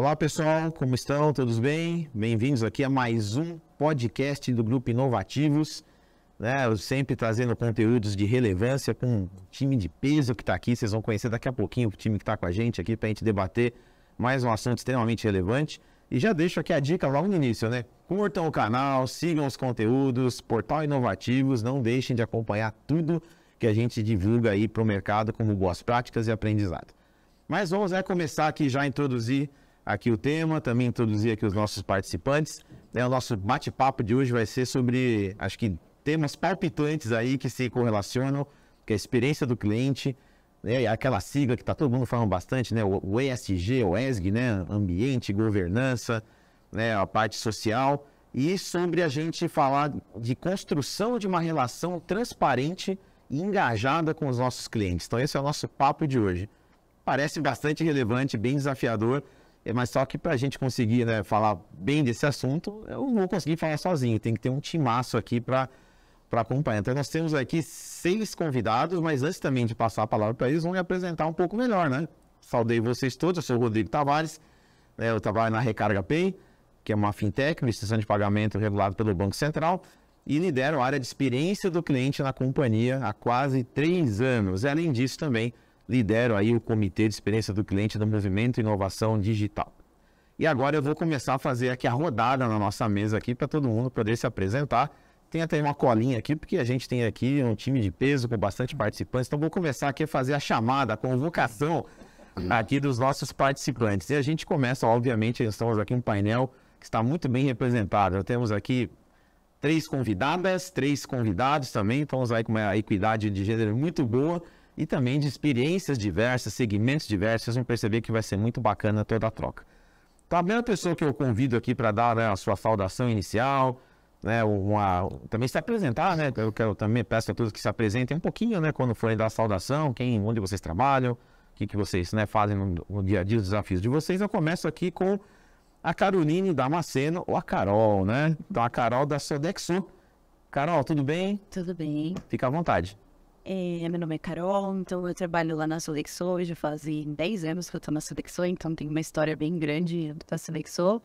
Olá pessoal, como estão? Todos bem? Bem-vindos aqui a mais um podcast do Grupo Inovativos, né? Eu sempre trazendo conteúdos de relevância com um time de peso que está aqui. Vocês vão conhecer daqui a pouquinho o time que está com a gente aqui para a gente debater mais um assunto extremamente relevante. E já deixo aqui a dica logo no início, né? Curtam o canal, sigam os conteúdos, Portal Inovativos, não deixem de acompanhar tudo que a gente divulga aí para o mercado como boas práticas e aprendizado. Mas vamos começar aqui já a introduzir aqui o tema, também introduzir aqui os nossos participantes. O nosso bate-papo de hoje vai ser sobre, acho que, temas palpitantes aí que se correlacionam, que é a experiência do cliente, né? Aquela sigla que está todo mundo falando bastante, né? O ESG, o ESG, né? Ambiente, governança, né? A parte social. E sobre a gente falar de construção de uma relação transparente e engajada com os nossos clientes. Então esse é o nosso papo de hoje. Parece bastante relevante, bem desafiador, mas só que para a gente conseguir, né, falar bem desse assunto, eu não vou conseguir falar sozinho, tem que ter um timaço aqui para acompanhar. Então nós temos aqui 6 convidados, mas antes também de passar a palavra para eles, vamos me apresentar um pouco melhor, né? Saudei vocês todos, eu sou o Rodrigo Tavares, eu trabalho na Recarga Pay, que é uma fintech, uma instituição de pagamento regulada pelo Banco Central, e lidero a área de experiência do cliente na companhia há quase 3 anos. E, além disso também lidero aí o Comitê de Experiência do Cliente do Movimento Inovação Digital. E agora eu vou começar a fazer aqui a rodada na nossa mesa aqui para todo mundo poder se apresentar. Tem até uma colinha aqui, porque a gente tem aqui um time de peso com bastante participantes. Então vou começar aqui a fazer a chamada, a convocação aqui dos nossos participantes. E a gente começa, obviamente, estamos aqui um painel que está muito bem representado. Nós temos aqui 3 convidadas, 3 convidados também. Então vamos aí com uma equidade de gênero muito boa. E também de experiências diversas, segmentos diversos. Vocês vão perceber que vai ser muito bacana toda a troca. Então, a primeira pessoa que eu convido aqui para dar, né, a sua saudação inicial, né, também se apresentar, né? Eu também peço a todos que se apresentem um pouquinho, né, quando forem dar a saudação, onde vocês trabalham, o que vocês, né, fazem no dia a dia, os desafios de vocês. Eu começo aqui com a Caroline Damasceno, ou a Carol, né? Então, a Carol da Sodexo. Carol, tudo bem? Tudo bem. Fica à vontade. Meu nome é Carol, então eu trabalho lá na Sodexo, hoje fazem 10 anos que eu tô na Sodexo, então tem uma história bem grande da Sodexo.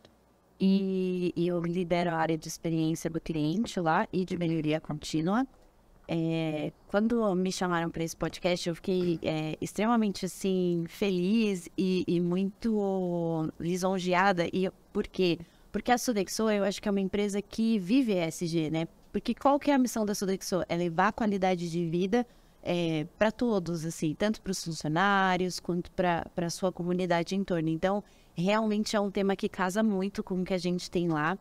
E eu lidero a área de experiência do cliente lá e de melhoria contínua. Quando me chamaram para esse podcast, eu fiquei extremamente assim, feliz e muito lisonjeada. E por quê? Porque a Sodexo, eu acho que é uma empresa que vive ESG, né? Porque qual que é a missão da Sodexo? É levar a qualidade de vida para todos, assim, tanto para os funcionários quanto para a sua comunidade em torno. Então, realmente é um tema que casa muito com o que a gente tem lá.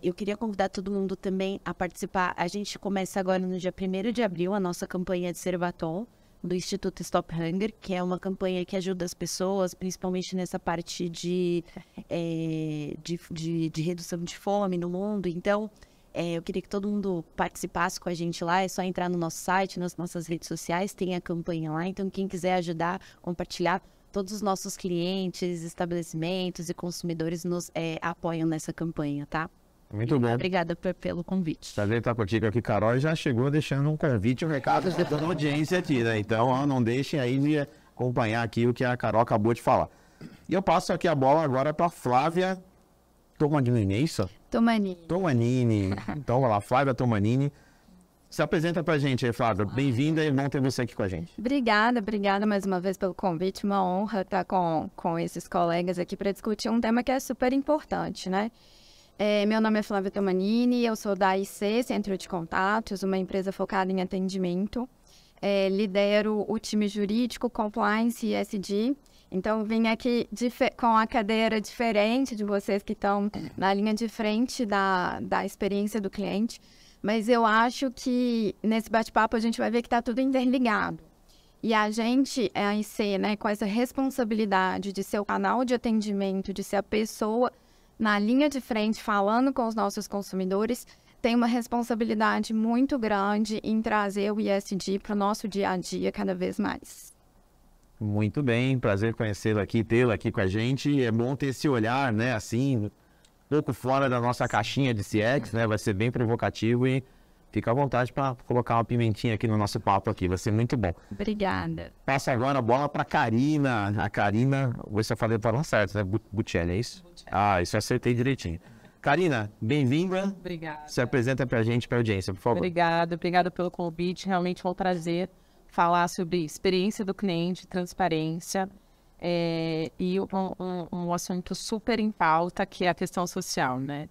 Eu queria convidar todo mundo também a participar. A gente começa agora no dia 1º de abril a nossa campanha de Servatom, do Instituto Stop Hunger, que é uma campanha que ajuda as pessoas, principalmente nessa parte de redução de fome no mundo. Então, eu queria que todo mundo participasse com a gente lá. É só entrar no nosso site, nas nossas redes sociais, tem a campanha lá. Então, quem quiser ajudar, compartilhar, todos os nossos clientes, estabelecimentos e consumidores nos apoiam nessa campanha, tá? Muito bom. Obrigada pelo convite. Prazer estar contigo aqui, Carol. Já chegou deixando um convite, um recado de toda a audiência aqui, né? Então, não deixem aí de acompanhar aqui o que a Carol acabou de falar. E eu passo aqui a bola agora para a Flávia Tomanini, é isso? Tomanini. Então, vai lá, Flávia Tomanini. Se apresenta pra gente aí, Flávia. Bem-vinda e bom ter você aqui com a gente. Obrigada mais uma vez pelo convite. Uma honra estar com esses colegas aqui para discutir um tema que é super importante, né? Meu nome é Flávia Tomanini, eu sou da IC, Centro de Contatos, uma empresa focada em atendimento. Lidero o time jurídico, compliance e ESG. Então, vim aqui com a cadeira diferente de vocês que estão na linha de frente da experiência do cliente. Mas eu acho que nesse bate-papo a gente vai ver que está tudo interligado. E a gente, a IC, né, com essa responsabilidade de ser o canal de atendimento, de ser a pessoa na linha de frente falando com os nossos consumidores, tem uma responsabilidade muito grande em trazer o ESG para o nosso dia a dia cada vez mais. Muito bem, prazer conhecê-la aqui, tê-la aqui com a gente. É bom ter esse olhar, né, assim, um pouco fora da nossa caixinha de CX, né, vai ser bem provocativo e fica à vontade para colocar uma pimentinha aqui no nosso papo aqui, vai ser muito bom. Obrigada. Passa agora a bola para Karina. A Karina, vou se eu falei para certo, né? Buccelli, é isso? Ah, isso eu acertei direitinho. Karina, bem-vinda. Obrigada. Se apresenta para a gente, para a audiência, por favor. Obrigada pelo convite. Realmente é um prazer falar sobre experiência do cliente, transparência e um assunto super em pauta, que é a questão social, né?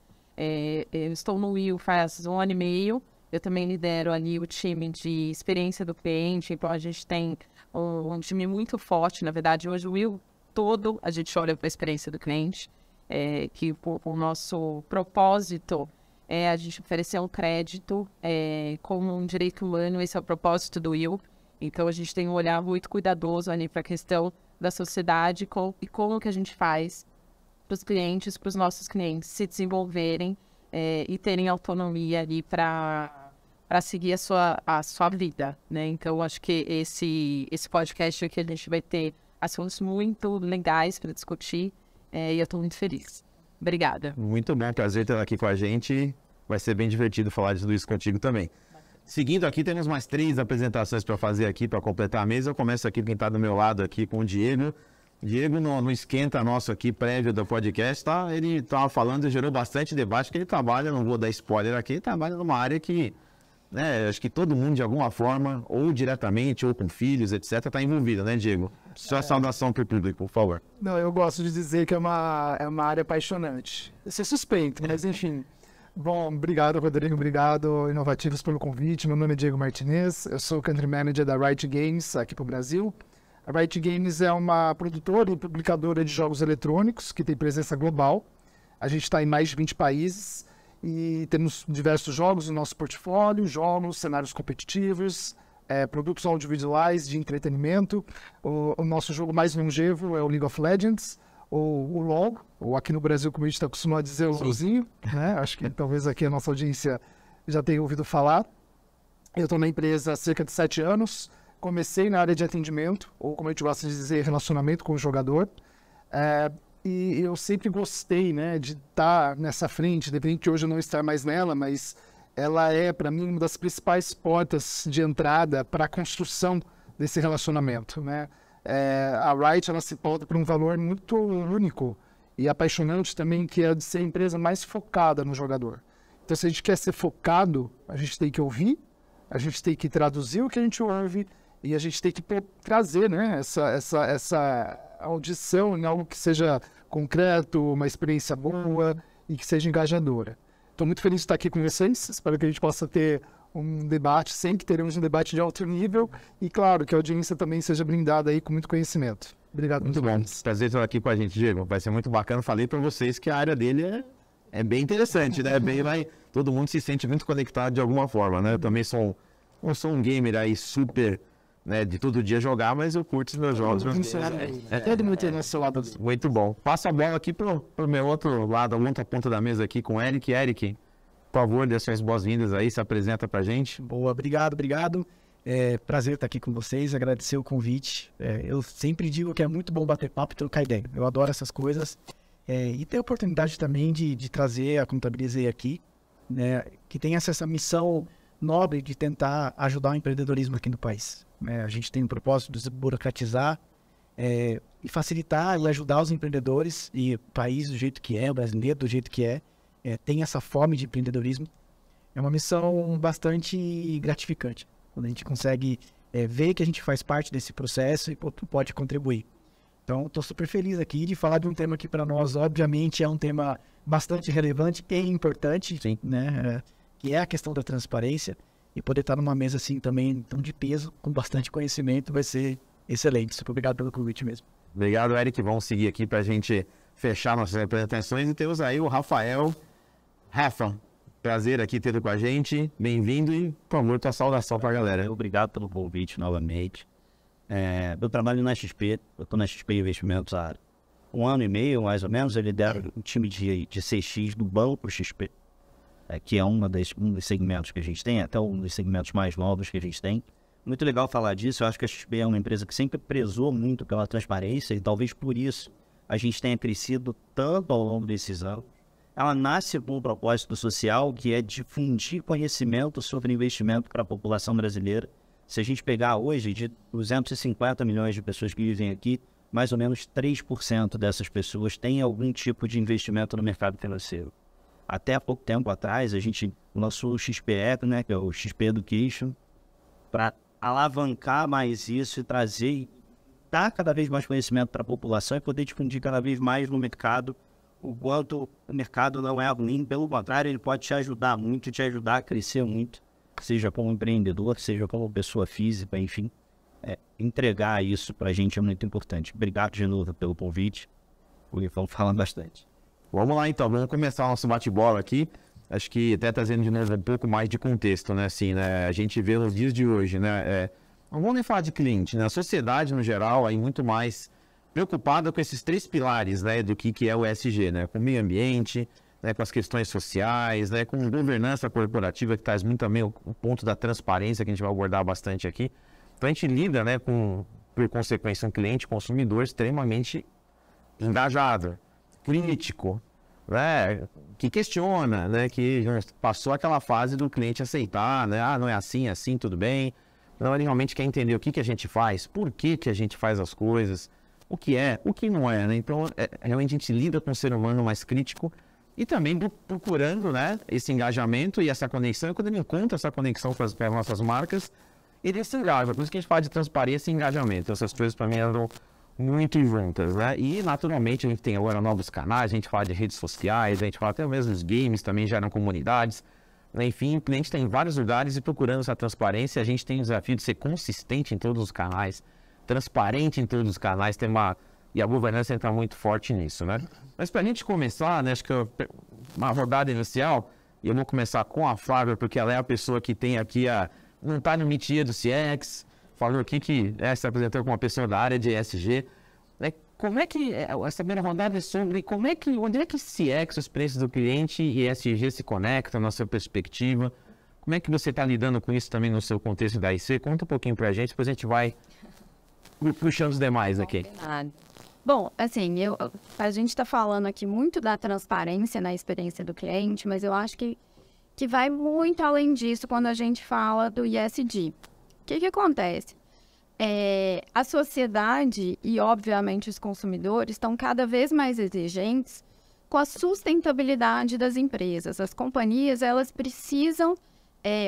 Eu estou no Will faz 1 ano e meio. Eu também lidero ali o time de experiência do cliente. Então, a gente tem um time muito forte. Na verdade, hoje o Will todo, a gente olha para a experiência do cliente. Que o nosso propósito é a gente oferecer um crédito como um direito humano. Esse é o propósito do Will. Então, a gente tem um olhar muito cuidadoso ali para a questão da sociedade e como que a gente faz para os clientes, para os nossos clientes se desenvolverem e terem autonomia ali para seguir a sua vida, né? Então, acho que esse podcast aqui a gente vai ter assuntos muito legais para discutir e eu estou muito feliz. Obrigada. Muito bom, prazer ter ela aqui com a gente. Vai ser bem divertido falar de tudo isso contigo também. Seguindo aqui, temos mais 3 apresentações para fazer aqui, para completar a mesa. Eu começo aqui, quem está do meu lado aqui, com o Diego. Diego, no esquenta nosso aqui, prévio do podcast, tá? Ele estava falando e gerou bastante debate, que ele trabalha, não vou dar spoiler aqui, ele trabalha numa área que, né, acho que todo mundo, de alguma forma, ou diretamente, ou com filhos, etc., está envolvido, né, Diego? Sua saudação para o público, por favor. Não, eu gosto de dizer que é uma área apaixonante. Você é suspeito, mas enfim. Bom, obrigado, Rodrigo, obrigado, Inovativos, pelo convite. Meu nome é Diego Martinez, eu sou Country Manager da Riot Games aqui para o Brasil. A Riot Games é uma produtora e publicadora de jogos eletrônicos que tem presença global. A gente está em mais de 20 países e temos diversos jogos no nosso portfólio, jogos, cenários competitivos, produtos audiovisuais de entretenimento. O nosso jogo mais longevo é o League of Legends, ou o LoL, ou aqui no Brasil, como a gente está acostumado a dizer, o LoLzinho, né? Acho que talvez aqui a nossa audiência já tenha ouvido falar. Eu estou na empresa há cerca de 7 anos. Comecei na área de atendimento, ou como a gente gosta de dizer, relacionamento com o jogador. E eu sempre gostei, né, de estar nessa frente, independente de hoje eu não estar mais nela, mas ela é, para mim, uma das principais portas de entrada para a construção desse relacionamento, né? A Riot, ela se pauta por um valor muito único e apaixonante também, que é de ser a empresa mais focada no jogador. Então, se a gente quer ser focado, a gente tem que ouvir, a gente tem que traduzir o que a gente ouve, e a gente tem que trazer, né, essa audição em algo que seja concreto, uma experiência boa e que seja engajadora. Estou muito feliz de estar aqui com vocês. Espero que a gente possa ter um debate, sempre teremos um debate de alto nível e, claro, que a audiência também seja brindada aí com muito conhecimento. Obrigado. Muito bom. Prazer estar aqui com a gente, Diego. Vai ser muito bacana. Falei para vocês que a área dele é bem interessante, né? Todo mundo se sente muito conectado de alguma forma, né? Eu também não sou um gamer aí super, né, de todo dia jogar, mas eu curto os meus jogos. Todo mundo tem nesse lado. Muito bom. Passa a bola aqui pro meu outro lado, a outra ponta da mesa aqui com o Eric. Eric, por favor, dê suas boas-vindas aí, se apresenta pra gente. Boa, obrigado. Prazer estar aqui com vocês, agradecer o convite. Eu sempre digo que é muito bom bater papo e trocar ideia. Eu adoro essas coisas. E ter a oportunidade também de trazer a Contabilizei aqui, né, que tem essa missão nobre de tentar ajudar o empreendedorismo aqui no país. A gente tem o propósito de desburocratizar e facilitar e ajudar os empreendedores, e o país do jeito que é, o brasileiro do jeito que tem essa fome de empreendedorismo. É uma missão bastante gratificante, quando a gente consegue ver que a gente faz parte desse processo e pode contribuir. Então, estou super feliz aqui de falar de um tema que para nós, obviamente, é um tema bastante relevante e importante, né? Que é a questão da transparência, e poder estar numa mesa assim também, tão de peso, com bastante conhecimento, vai ser excelente. Super obrigado pelo convite mesmo. Obrigado, Eric. Vamos seguir aqui para a gente fechar nossas apresentações, e temos aí o Rafael. Rafa, prazer aqui ter com a gente, bem-vindo e, por favor, tua saudação para a galera. Obrigado pelo convite novamente. Eu trabalho na XP, eu estou na XP Investimentos há 1 ano e meio, mais ou menos. Eu lidero um time de CX do Banco XP, que é um dos segmentos que a gente tem, até um dos segmentos mais novos que a gente tem. Muito legal falar disso. Eu acho que a XP é uma empresa que sempre prezou muito pela transparência, e talvez por isso a gente tenha crescido tanto ao longo desses anos. ela nasce com um propósito social que é difundir conhecimento sobre investimento para a população brasileira. Se a gente pegar hoje, de 250 milhões de pessoas que vivem aqui, mais ou menos 3% dessas pessoas têm algum tipo de investimento no mercado financeiro. Até há pouco tempo atrás, a gente lançou o XPE, né, que é o XP Education, para alavancar mais isso e trazer, dar cada vez mais conhecimento para a população e poder difundir cada vez mais no mercado o quanto o mercado não é ruim, pelo contrário, ele pode te ajudar muito, te ajudar a crescer muito, seja como empreendedor, seja como pessoa física, enfim. Entregar isso para a gente é muito importante. Obrigado de novo pelo convite. Vamos falar bastante. Vamos lá então, vamos começar o nosso bate-bola aqui. Acho que até trazendo de novo um pouco mais de contexto, né? Assim, né? A gente vê nos dias de hoje, né? Não vamos nem falar de cliente, né? A sociedade, no geral, aí muito mais preocupada com esses 3 pilares, né? Do que é o ESG, né? Com o meio ambiente, né? Com as questões sociais, né? Com governança corporativa, que traz muito também o ponto da transparência, que a gente vai abordar bastante aqui. Então a gente lida, né? Com, por consequência, um cliente consumidor extremamente engajado, crítico, né, que questiona, né, que passou aquela fase do cliente aceitar, né, não é assim, é assim, tudo bem. Não, ele realmente quer entender o que a gente faz, por que a gente faz as coisas, o que é, o que não é, né? Então, realmente a gente lida com o ser humano mais crítico e também procurando, né, esse engajamento e essa conexão. E quando ele encontra essa conexão com as nossas marcas, ele se engaja. Por isso que a gente fala de transparência e engajamento. Essas coisas, para mim, andam muito juntas, né? E, naturalmente, a gente tem agora novos canais, a gente fala de redes sociais, a gente fala até mesmo dos games, também geram comunidades. Né? Enfim, o cliente está em vários lugares e procurando essa transparência. A gente tem o desafio de ser consistente em todos os canais, transparente em todos os canais, e a governança entra muito forte nisso, né? Mas para a gente começar, né, acho que uma rodada inicial, e eu vou começar com a Flávia, porque ela é a pessoa que tem aqui não está no métier do CX, falou aqui que se apresentou como uma pessoa da área de ESG. Né? Como é que, essa primeira rodada é sobre onde é que CX, os preços do cliente e ESG se conectam na sua perspectiva? Como é que você está lidando com isso também no seu contexto da IC? Conta um pouquinho para a gente, depois a gente vai puxando os demais aqui. Bom, assim, a gente está falando aqui muito da transparência na experiência do cliente, mas eu acho que vai muito além disso quando a gente fala do ESG. O que acontece? A sociedade e, obviamente, os consumidores estão cada vez mais exigentes com a sustentabilidade das empresas. As companhias, elas precisam,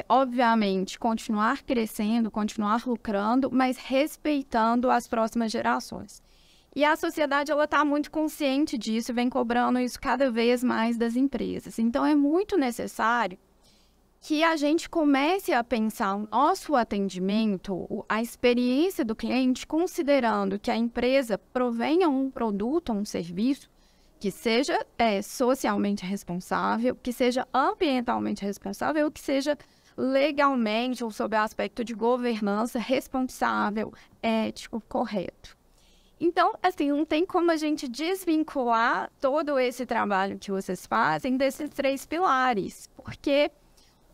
obviamente, continuar crescendo, continuar lucrando, mas respeitando as próximas gerações. E a sociedade, ela está muito consciente disso, vem cobrando isso cada vez mais das empresas. Então, é muito necessário que a gente comece a pensar o nosso atendimento, a experiência do cliente, considerando que a empresa provenha um produto, um serviço, que seja socialmente responsável, que seja ambientalmente responsável, que seja legalmente ou sob o aspecto de governança responsável, ético, correto. Então, assim, não tem como a gente desvincular todo esse trabalho que vocês fazem desses 3 pilares, porque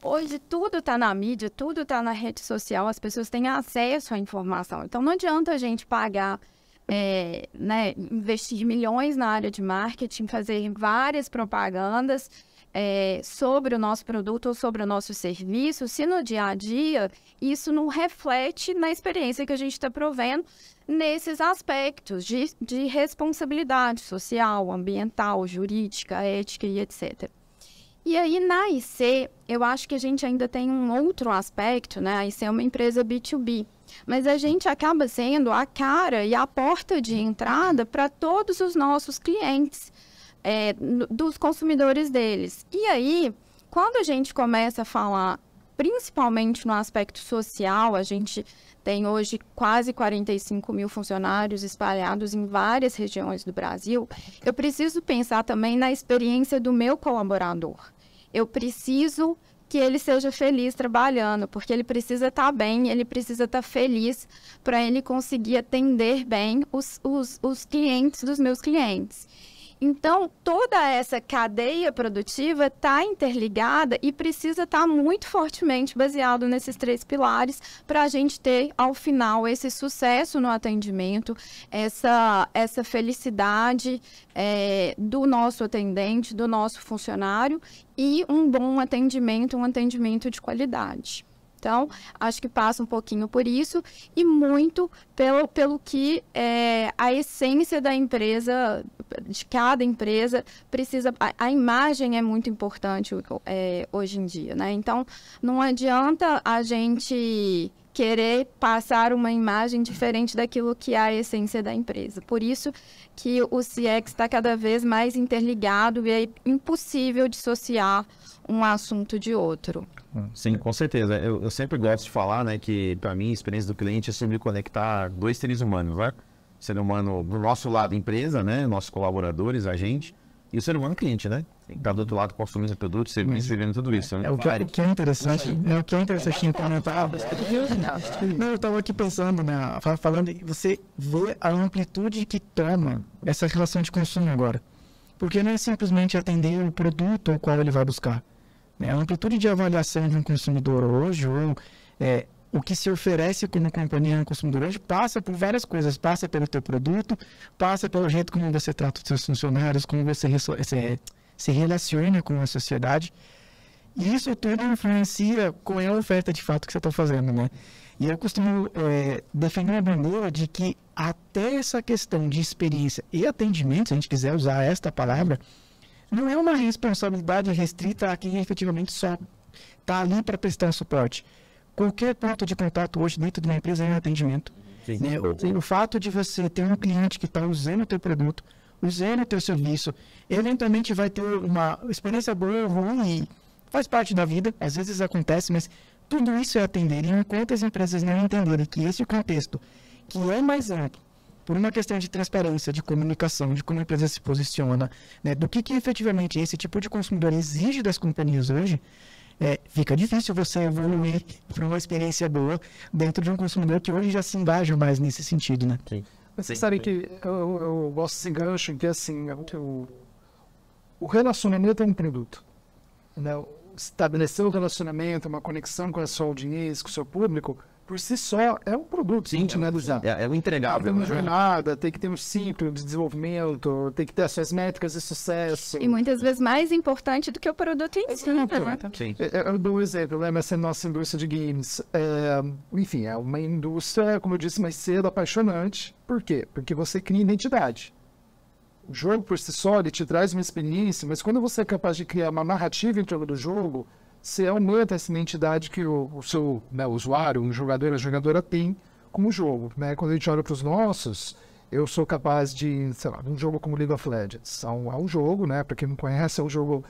hoje tudo está na mídia, tudo está na rede social, as pessoas têm acesso à informação. Então, não adianta a gente pagar, investir milhões na área de marketing, fazer várias propagandas sobre o nosso produto ou sobre o nosso serviço, se no dia a dia isso não reflete na experiência que a gente está provendo nesses aspectos de responsabilidade social, ambiental, jurídica, ética e etc. E aí, na IC, eu acho que a gente ainda tem um outro aspecto, né? A IC é uma empresa B2B, mas a gente acaba sendo a cara e a porta de entrada para todos os nossos clientes, dos consumidores deles. E aí, quando a gente começa a falar, principalmente no aspecto social, a gente tem hoje quase 45 mil funcionários espalhados em várias regiões do Brasil, eu preciso pensar também na experiência do meu colaborador. Eu preciso que ele seja feliz trabalhando, porque ele precisa estar bem, ele precisa estar feliz para ele conseguir atender bem os clientes dos meus clientes. Então, toda essa cadeia produtiva está interligada e precisa estar muito fortemente baseado nesses 3 pilares para a gente ter, ao final, esse sucesso no atendimento, essa felicidade do nosso atendente, do nosso funcionário e um bom atendimento, um atendimento de qualidade. Então, acho que passa um pouquinho por isso e muito pelo que a essência da empresa, de cada empresa, precisa... A imagem é muito importante hoje em dia, né? Então, não adianta a gente querer passar uma imagem diferente daquilo que é a essência da empresa. Por isso que o CX está cada vez mais interligado e é impossível dissociar um assunto de outro. Sim, com certeza. Eu sempre gosto de falar, né, que para mim a experiência do cliente é sobre conectar 2 seres humanos, né? O ser humano do nosso lado, empresa, né, nossos colaboradores, a gente, e o ser humano cliente, né? Está do outro lado consumindo produtos, serviços, vivendo tudo isso. Né? O que é interessante, implementar. Não, eu estava aqui pensando, né, falando, você vê a amplitude que toma essa relação de consumo agora. Porque não é simplesmente atender o produto ao qual ele vai buscar. A amplitude de avaliação de um consumidor hoje, ou o que se oferece como companhia ao consumidor hoje, passa por várias coisas. Passa pelo teu produto, passa pelo jeito como você trata os seus funcionários, como você se relaciona com a sociedade. E isso tudo influencia com a oferta de fato que você está fazendo, né? E eu costumo defender a bandeira de que até essa questão de experiência e atendimento, se a gente quiser usar esta palavra, não é uma responsabilidade restrita a quem efetivamente só está ali para prestar suporte. Qualquer ponto de contato hoje dentro de uma empresa é um atendimento. Né? O fato de você ter um cliente que está usando o teu produto, usando o teu serviço, eventualmente vai ter uma experiência boa ou ruim, faz parte da vida, às vezes acontece, mas tudo isso é atender. E enquanto as empresas não entenderem que esse contexto, que é mais amplo, por uma questão de transparência, de comunicação, de como a empresa se posiciona, né, do que efetivamente esse tipo de consumidor exige das companhias hoje, fica difícil você evoluir para uma experiência boa dentro de um consumidor que hoje já se engaja mais nesse sentido, né? Sim. Você sabe que eu gosto desse gancho em que, assim, o relacionamento é um produto. Né? Estabelecer um relacionamento, uma conexão com a sua audiência, com o seu público, por si só é um produto. Sim, é um entregável. Tem uma jornada, tem que ter um ciclo de desenvolvimento, tem que ter as suas métricas de sucesso. E muitas vezes mais importante do que o produto em si. Né? Sim. Eu dou um exemplo, né? Essa nossa indústria de games. Enfim, é uma indústria, como eu disse mais cedo, apaixonante. Por quê? Porque você cria identidade. O jogo por si só, ele te traz uma experiência, mas quando você é capaz de criar uma narrativa em torno do jogo, você aumenta essa identidade que o seu usuário, um jogador, a jogadora tem como jogo. Né? Quando a gente olha para os nossos, eu sou capaz de, sei lá, um jogo como League of Legends. É um jogo, né? Para quem não conhece, é um jogo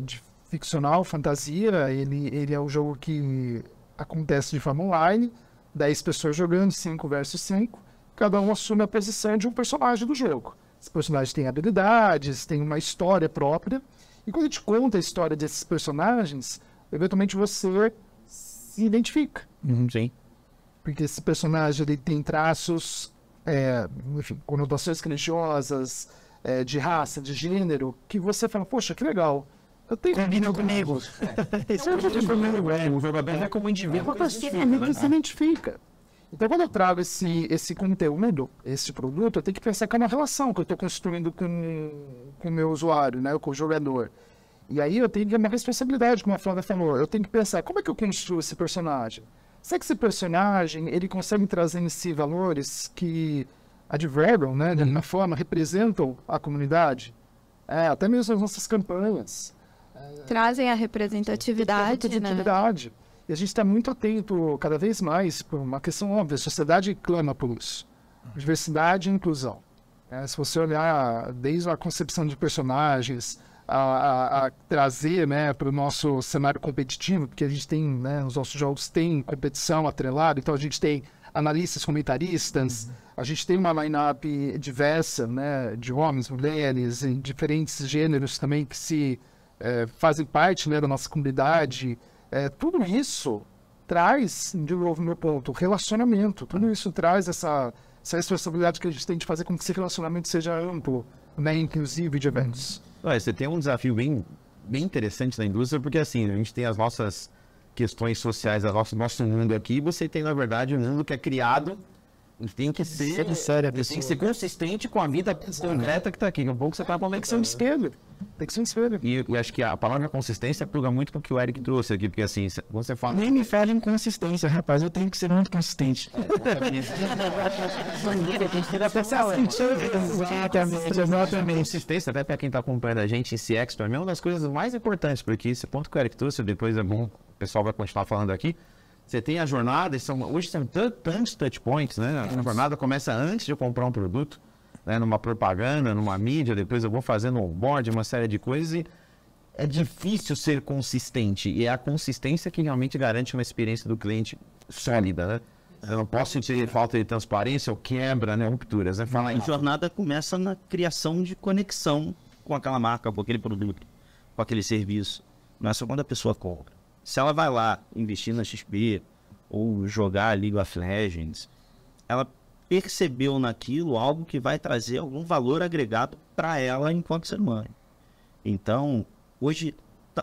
de ficcional, fantasia. Ele é um jogo que acontece de forma online, 10 pessoas jogando, 5 versus 5. Cada um assume a posição de um personagem do jogo. Esse personagem tem habilidades, tem uma história própria. E quando a gente conta a história desses personagens, eventualmente você se identifica. Sim. Porque esse personagem ele tem traços, enfim, conotações religiosas, de raça, de gênero, que você fala, poxa, que legal. Combina comigo. Isso O verbo é como indivíduo. Você se identifica. Então, quando eu trago esse conteúdo, esse produto, eu tenho que pensar que é uma relação que eu estou construindo com o meu usuário, né, com o jogador. E aí eu tenho que ter minha responsabilidade, como a Flávia falou. Eu tenho que pensar, como é que eu construo esse personagem? Será que esse personagem, ele consegue trazer em si valores que adverbam, né, de alguma forma, representam a comunidade? Até mesmo as nossas campanhas. Trazem a representatividade, né? E a gente está muito atento, cada vez mais, por uma questão óbvia. A sociedade clama por isso. Diversidade e inclusão. Se você olhar desde a concepção de personagens, a trazer, né, para o nosso cenário competitivo, porque a gente tem, né, os nossos jogos têm competição atrelada, então a gente tem analistas, comentaristas, a gente tem uma line-up diversa, né, de homens, mulheres, em diferentes gêneros também que se fazem parte, né, da nossa comunidade. Tudo isso traz, de novo, meu ponto, relacionamento. Tudo isso traz essa responsabilidade que a gente tem de fazer com que esse relacionamento seja amplo, né, inclusive de eventos. Olha, você tem um desafio bem interessante na indústria, porque assim, a gente tem as nossas questões sociais, nosso mundo aqui, e você tem, na verdade, um mundo que é criado e tem que ser consistente com a vida concreta que está aqui. Daqui a pouco você está com uma conexão de espelho. Tem que ser um espelho. E eu acho que a palavra consistência pluga muito com o que o Eric trouxe aqui, porque assim, quando você fala... Nem me fale em consistência, rapaz. Eu tenho que ser muito consistente. Exatamente. Consistência, até para quem está acompanhando a gente em CX, para mim é uma das coisas mais importantes, porque esse ponto que o Eric trouxe, depois é bom, o pessoal vai continuar falando aqui. Você tem a jornada, hoje são tantos touch points, né? A jornada começa antes de eu comprar um produto, né? Numa propaganda, numa mídia, depois eu vou fazendo um onboard, uma série de coisas, e é difícil ser consistente. E é a consistência que realmente garante uma experiência do cliente sólida, né? Eu não posso ter falta de transparência ou quebra, né? Rupturas, né? Fala aí. A jornada começa na criação de conexão com aquela marca, com aquele produto, com aquele serviço. Não é só quando a pessoa compra. Se ela vai lá investir na XP ou jogar League of Legends, ela percebeu naquilo algo que vai trazer algum valor agregado para ela enquanto ser humano. Então, hoje,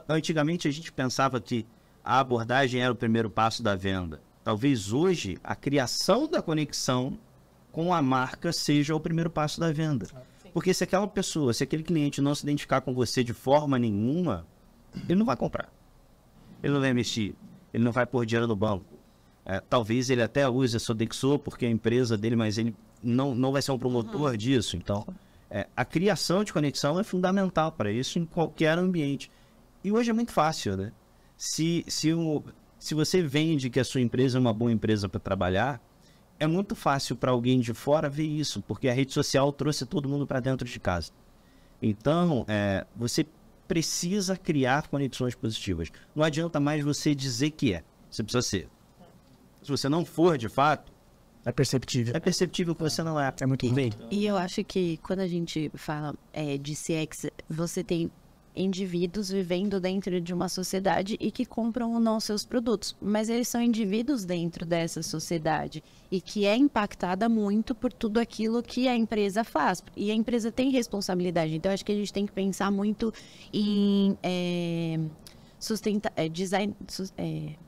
antigamente a gente pensava que a abordagem era o primeiro passo da venda. Talvez hoje a criação da conexão com a marca seja o primeiro passo da venda. Porque se aquela pessoa, se aquele cliente não se identificar com você de forma nenhuma, ele não vai comprar. Ele não vai investir, ele não vai pôr dinheiro no banco. Talvez ele até use a Sodexo porque é a empresa dele, mas ele não vai ser um promotor disso. Então, a criação de conexão é fundamental para isso em qualquer ambiente. E hoje é muito fácil, né? Se você vende que a sua empresa é uma boa empresa para trabalhar, é muito fácil para alguém de fora ver isso, porque a rede social trouxe todo mundo para dentro de casa. Então, você precisa criar conexões positivas. Não adianta mais você dizer que é. Você precisa ser. Se você não for, de fato, é perceptível. É perceptível que você não é. É muito bem. E eu acho que quando a gente fala de CX, você tem indivíduos vivendo dentro de uma sociedade e que compram ou não seus produtos, mas eles são indivíduos dentro dessa sociedade e que é impactada muito por tudo aquilo que a empresa faz, e a empresa tem responsabilidade. Então acho que a gente tem que pensar muito em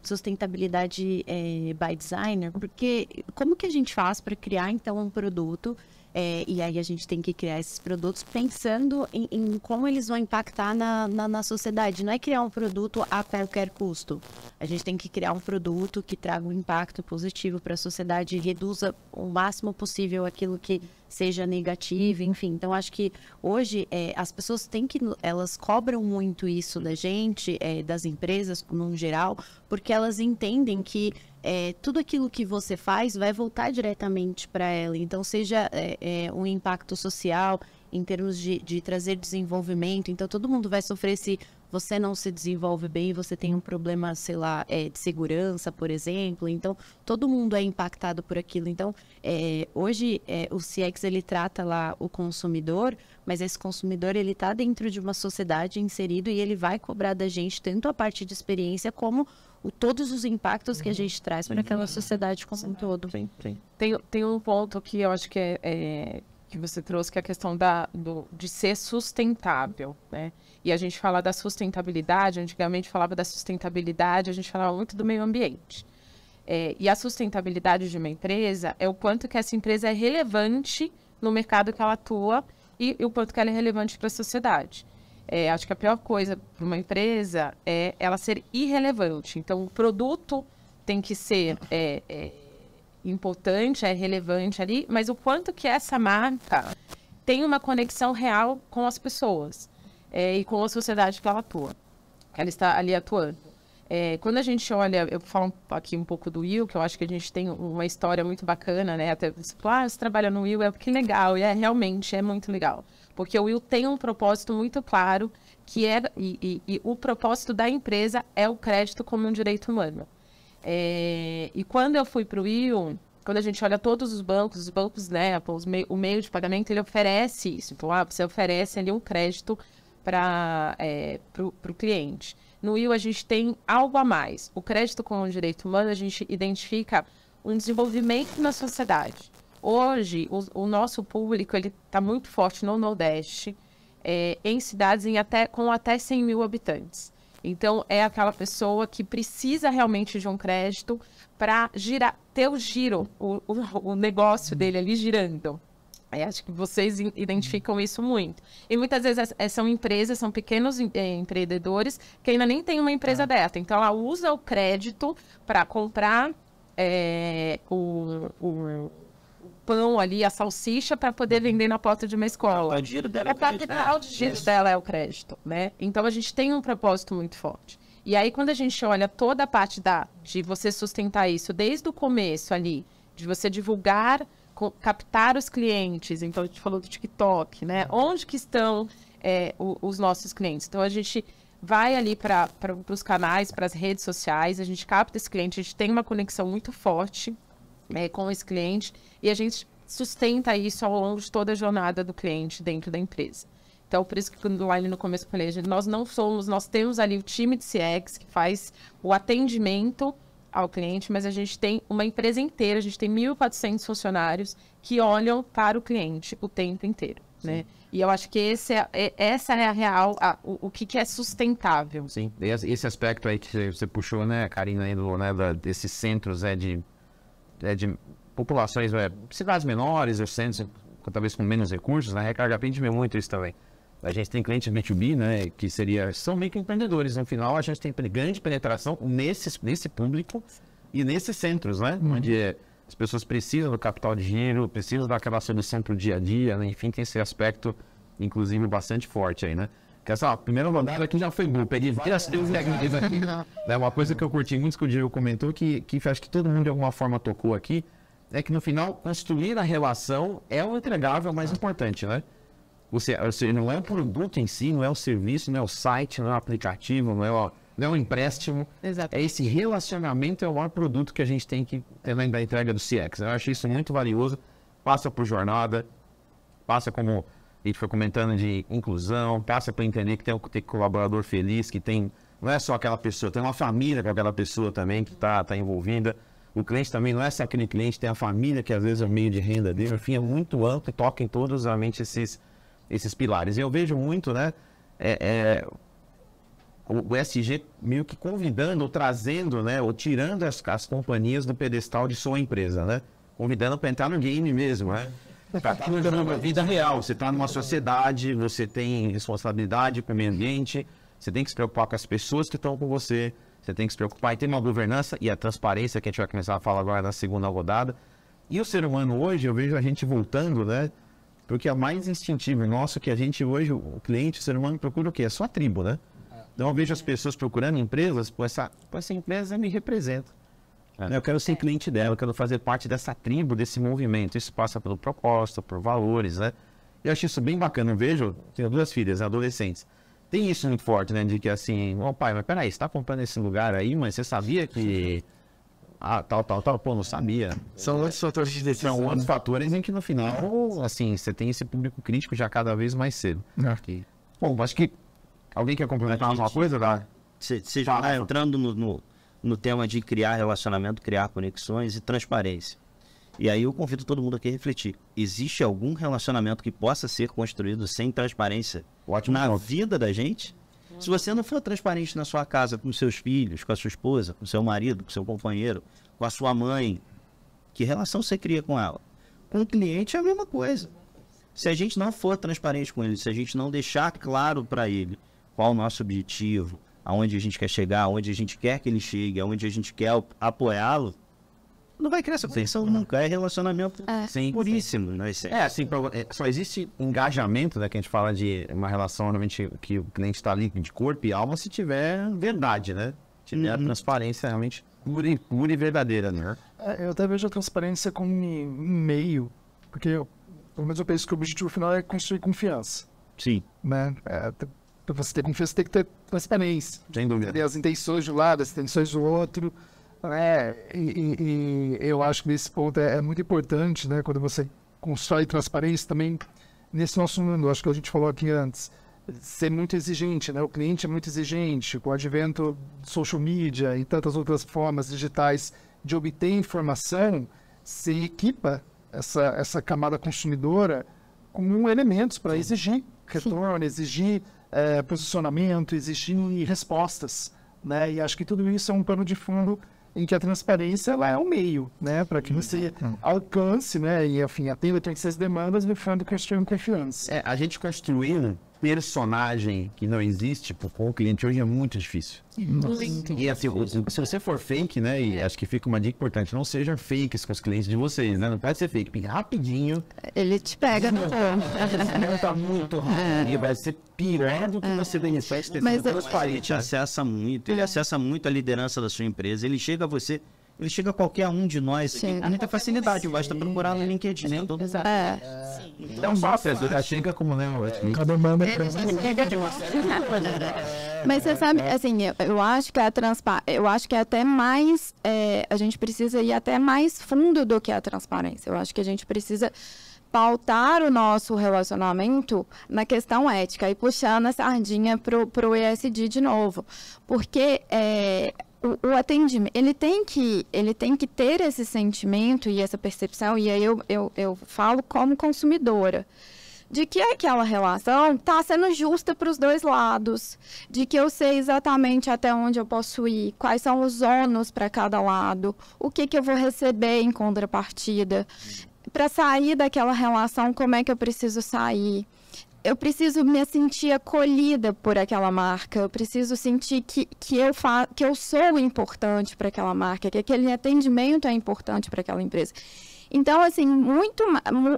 sustentabilidade by designer, porque como que a gente faz para criar então um produto? E aí a gente tem que criar esses produtos pensando em como eles vão impactar na sociedade. Não é criar um produto a qualquer custo. A gente tem que criar um produto que traga um impacto positivo para a sociedade e reduza o máximo possível aquilo que seja negativo, enfim. Então, acho que hoje as pessoas elas cobram muito isso da gente, das empresas no geral, porque elas entendem que tudo aquilo que você faz vai voltar diretamente para ela. Então, seja um impacto social em termos de trazer desenvolvimento. Então, todo mundo vai sofrer se você não se desenvolve bem, você tem um problema, sei lá, de segurança, por exemplo. Então, todo mundo é impactado por aquilo. Então, hoje, o CX, ele trata lá o consumidor, mas esse consumidor, ele está dentro de uma sociedade inserido e ele vai cobrar da gente tanto a parte de experiência como todos os impactos que a gente traz para aquela sociedade como um todo. Sim. Tem um ponto que eu acho que que você trouxe, que é a questão de ser sustentável, né? E a gente fala da sustentabilidade, antigamente falava da sustentabilidade, a gente falava muito do meio ambiente. E a sustentabilidade de uma empresa é o quanto que essa empresa é relevante no mercado que ela atua e o quanto que ela é relevante para a sociedade. Acho que a pior coisa para uma empresa é ela ser irrelevante. Então, o produto tem que ser importante, relevante ali, mas o quanto que essa marca tem uma conexão real com as pessoas e com a sociedade que ela atua, que ela está ali atuando. Quando a gente olha, eu falo aqui um pouco do Will, que eu acho que a gente tem uma história muito bacana, né? Até você trabalha no Will, que legal, e realmente é muito legal. Porque o Will tem um propósito muito claro, que e o propósito da empresa é o crédito como um direito humano. E quando eu fui para o Will, quando a gente olha todos os bancos, né, o meio de pagamento, ele oferece isso. Então, você oferece ali um crédito para o cliente. No Will, a gente tem algo a mais. O crédito como um direito humano, a gente identifica um desenvolvimento na sociedade. Hoje, o nosso público ele está muito forte no Nordeste, em cidades com até 100 mil habitantes. Então, é aquela pessoa que precisa realmente de um crédito para ter o giro, o negócio dele ali girando. Acho que vocês identificam isso muito. E muitas vezes são empresas, são pequenos empreendedores que ainda nem têm uma empresa dessa. Então, ela usa o crédito para comprar o pão ali, a salsicha, para poder vender na porta de uma escola. O dinheiro dela O dinheiro dela é o crédito, né? Então, a gente tem um propósito muito forte. E aí, quando a gente olha toda a parte de você sustentar isso desde o começo ali, de você divulgar, captar os clientes, então a gente falou do TikTok, né? Onde que estão os nossos clientes? Então, a gente vai ali para os canais, para as redes sociais, a gente capta esse cliente, a gente tem uma conexão muito forte com esse cliente e a gente sustenta isso ao longo de toda a jornada do cliente dentro da empresa. Então, por isso que lá no começo eu falei, nós temos ali o time de CX que faz o atendimento ao cliente, mas a gente tem uma empresa inteira, a gente tem 1.400 funcionários que olham para o cliente o tempo inteiro, né? E eu acho que essa é a real, o que é sustentável. Sim, esse aspecto aí que você puxou, né, Karina, aí desses centros de populações, cidades menores, centros talvez com menos recursos, na Recarga Pay a gente vê muito isso também. A gente tem clientes B2B, né, que são microempreendedores. No final, a gente tem grande penetração nesse público e nesses centros, né, onde as pessoas precisam do capital de giro, precisam daquela solução para o dia a dia, né, enfim, tem esse aspecto, inclusive, bastante forte aí, né. Que essa primeira rodada aqui já foi boa, peguei várias técnicas aqui. Uma coisa que eu curti muito, que o Diego comentou, que acho que todo mundo de alguma forma tocou aqui, é que no final, construir a relação é o entregável mais importante, né? Não é o produto em si, não é o serviço, não é o site, não é o aplicativo, não é o empréstimo. Exato. É esse relacionamento, é o maior produto que a gente tem que ter na entrega do CX. Eu acho isso muito valioso. Passa por jornada, passa, como a gente foi comentando, de inclusão, passa para entender que tem colaborador feliz, que não é só aquela pessoa, tem uma família com aquela pessoa também que tá envolvida. O cliente também não é só aquele cliente, tem a família que às vezes é o meio de renda dele. Enfim, é muito amplo e toca em todos realmente esses pilares. E eu vejo muito, né, o ESG meio que convidando, ou trazendo, né, ou tirando as companhias do pedestal de sua empresa, né, convidando para entrar no game mesmo, né, para estar na vida real. Você está numa sociedade, você tem responsabilidade com o meio ambiente, você tem que se preocupar com as pessoas que estão com você, você tem que se preocupar em ter uma governança e a transparência, que a gente vai começar a falar agora na segunda rodada. E o ser humano hoje, eu vejo a gente voltando, né, porque é mais instintivo nosso, que a gente hoje, o cliente, o ser humano procura o quê? A sua tribo, né? Então eu vejo as pessoas procurando empresas, essa empresa me representa. Eu quero ser cliente dela, eu quero fazer parte dessa tribo, desse movimento. Isso passa pelo propósito, por valores, né? Eu acho isso bem bacana. Eu vejo, tenho 2 filhas, adolescentes. Tem isso muito forte, né? De que assim, pai, mas peraí, você tá comprando esse lugar aí, mas você sabia que... tal, pô, não sabia. São outros fatores de decisão. São outros fatores em que no final, assim, você tem esse público crítico já cada vez mais cedo. Bom, acho que alguém quer complementar alguma coisa, tá? Você já está entrando no tema de criar relacionamento, criar conexões e transparência. E aí eu convido todo mundo aqui a refletir. Existe algum relacionamento que possa ser construído sem transparência na vida da gente? Se você não for transparente na sua casa, com seus filhos, com a sua esposa, com seu marido, com seu companheiro, com a sua mãe, que relação você cria com ela? Com o cliente é a mesma coisa. Se a gente não for transparente com ele, se a gente não deixar claro para ele qual o nosso objetivo, aonde a gente quer chegar, aonde a gente quer que ele chegue, aonde a gente quer apoiá-lo, não vai criar essa conexão nunca. É relacionamento puríssimo. Né? Assim, só existe engajamento, né, que a gente fala de uma relação realmente que o cliente está ali de corpo e alma, se tiver verdade, né? Se tiver a transparência realmente pura e verdadeira, né? Eu até vejo a transparência como um meio, porque pelo menos eu penso que o objetivo final é construir confiança. Sim. Né? Para você ter confiança, tem que ter transparência. Sem dúvida. Ter as intenções de um lado, as intenções do outro. E eu acho que nesse ponto é muito importante, né, quando você constrói transparência também nesse nosso mundo. Acho que a gente falou aqui antes, ser muito exigente, né? O cliente é muito exigente, com o advento de social media e tantas outras formas digitais de obter informação, se equipa essa camada consumidora como elementos para exigir retorno, exigir posicionamento, exigir respostas, né? E acho que tudo isso é um pano de fundo em que a transparência ela é um meio, né, para que você alcance, né, e enfim, atenda todas essas demandas de forma de confiança. A gente construir um personagem que não existe com o cliente hoje é muito difícil. E assim, se você for fake, né, e acho que fica uma dica importante, não seja fakes com os clientes de vocês, né, não pode ser fake, porque rapidinho Ele te pega no tá muito rápido, e vai ser pior do que você tem respeito. Mas Ele acessa muito a liderança da sua empresa, ele chega a você, ele chega a qualquer um de nós com muita facilidade, basta procurar no LinkedIn, né? Então, você chega como, né, Cada manda Mas você sabe, assim, eu acho que eu acho que é até mais, a gente precisa ir até mais fundo do que a transparência. Eu acho que a gente precisa pautar o nosso relacionamento na questão ética e puxando a sardinha pro ESG de novo. Porque o atendimento, ele tem que ter esse sentimento e essa percepção, e aí eu falo como consumidora, de que aquela relação está sendo justa para os dois lados, de que eu sei exatamente até onde eu posso ir, quais são os ônus para cada lado, o que eu vou receber em contrapartida. Para sair daquela relação, como é que eu preciso sair? Eu preciso me sentir acolhida por aquela marca, eu preciso sentir que eu sou importante para aquela marca, que aquele atendimento é importante para aquela empresa. Então, assim,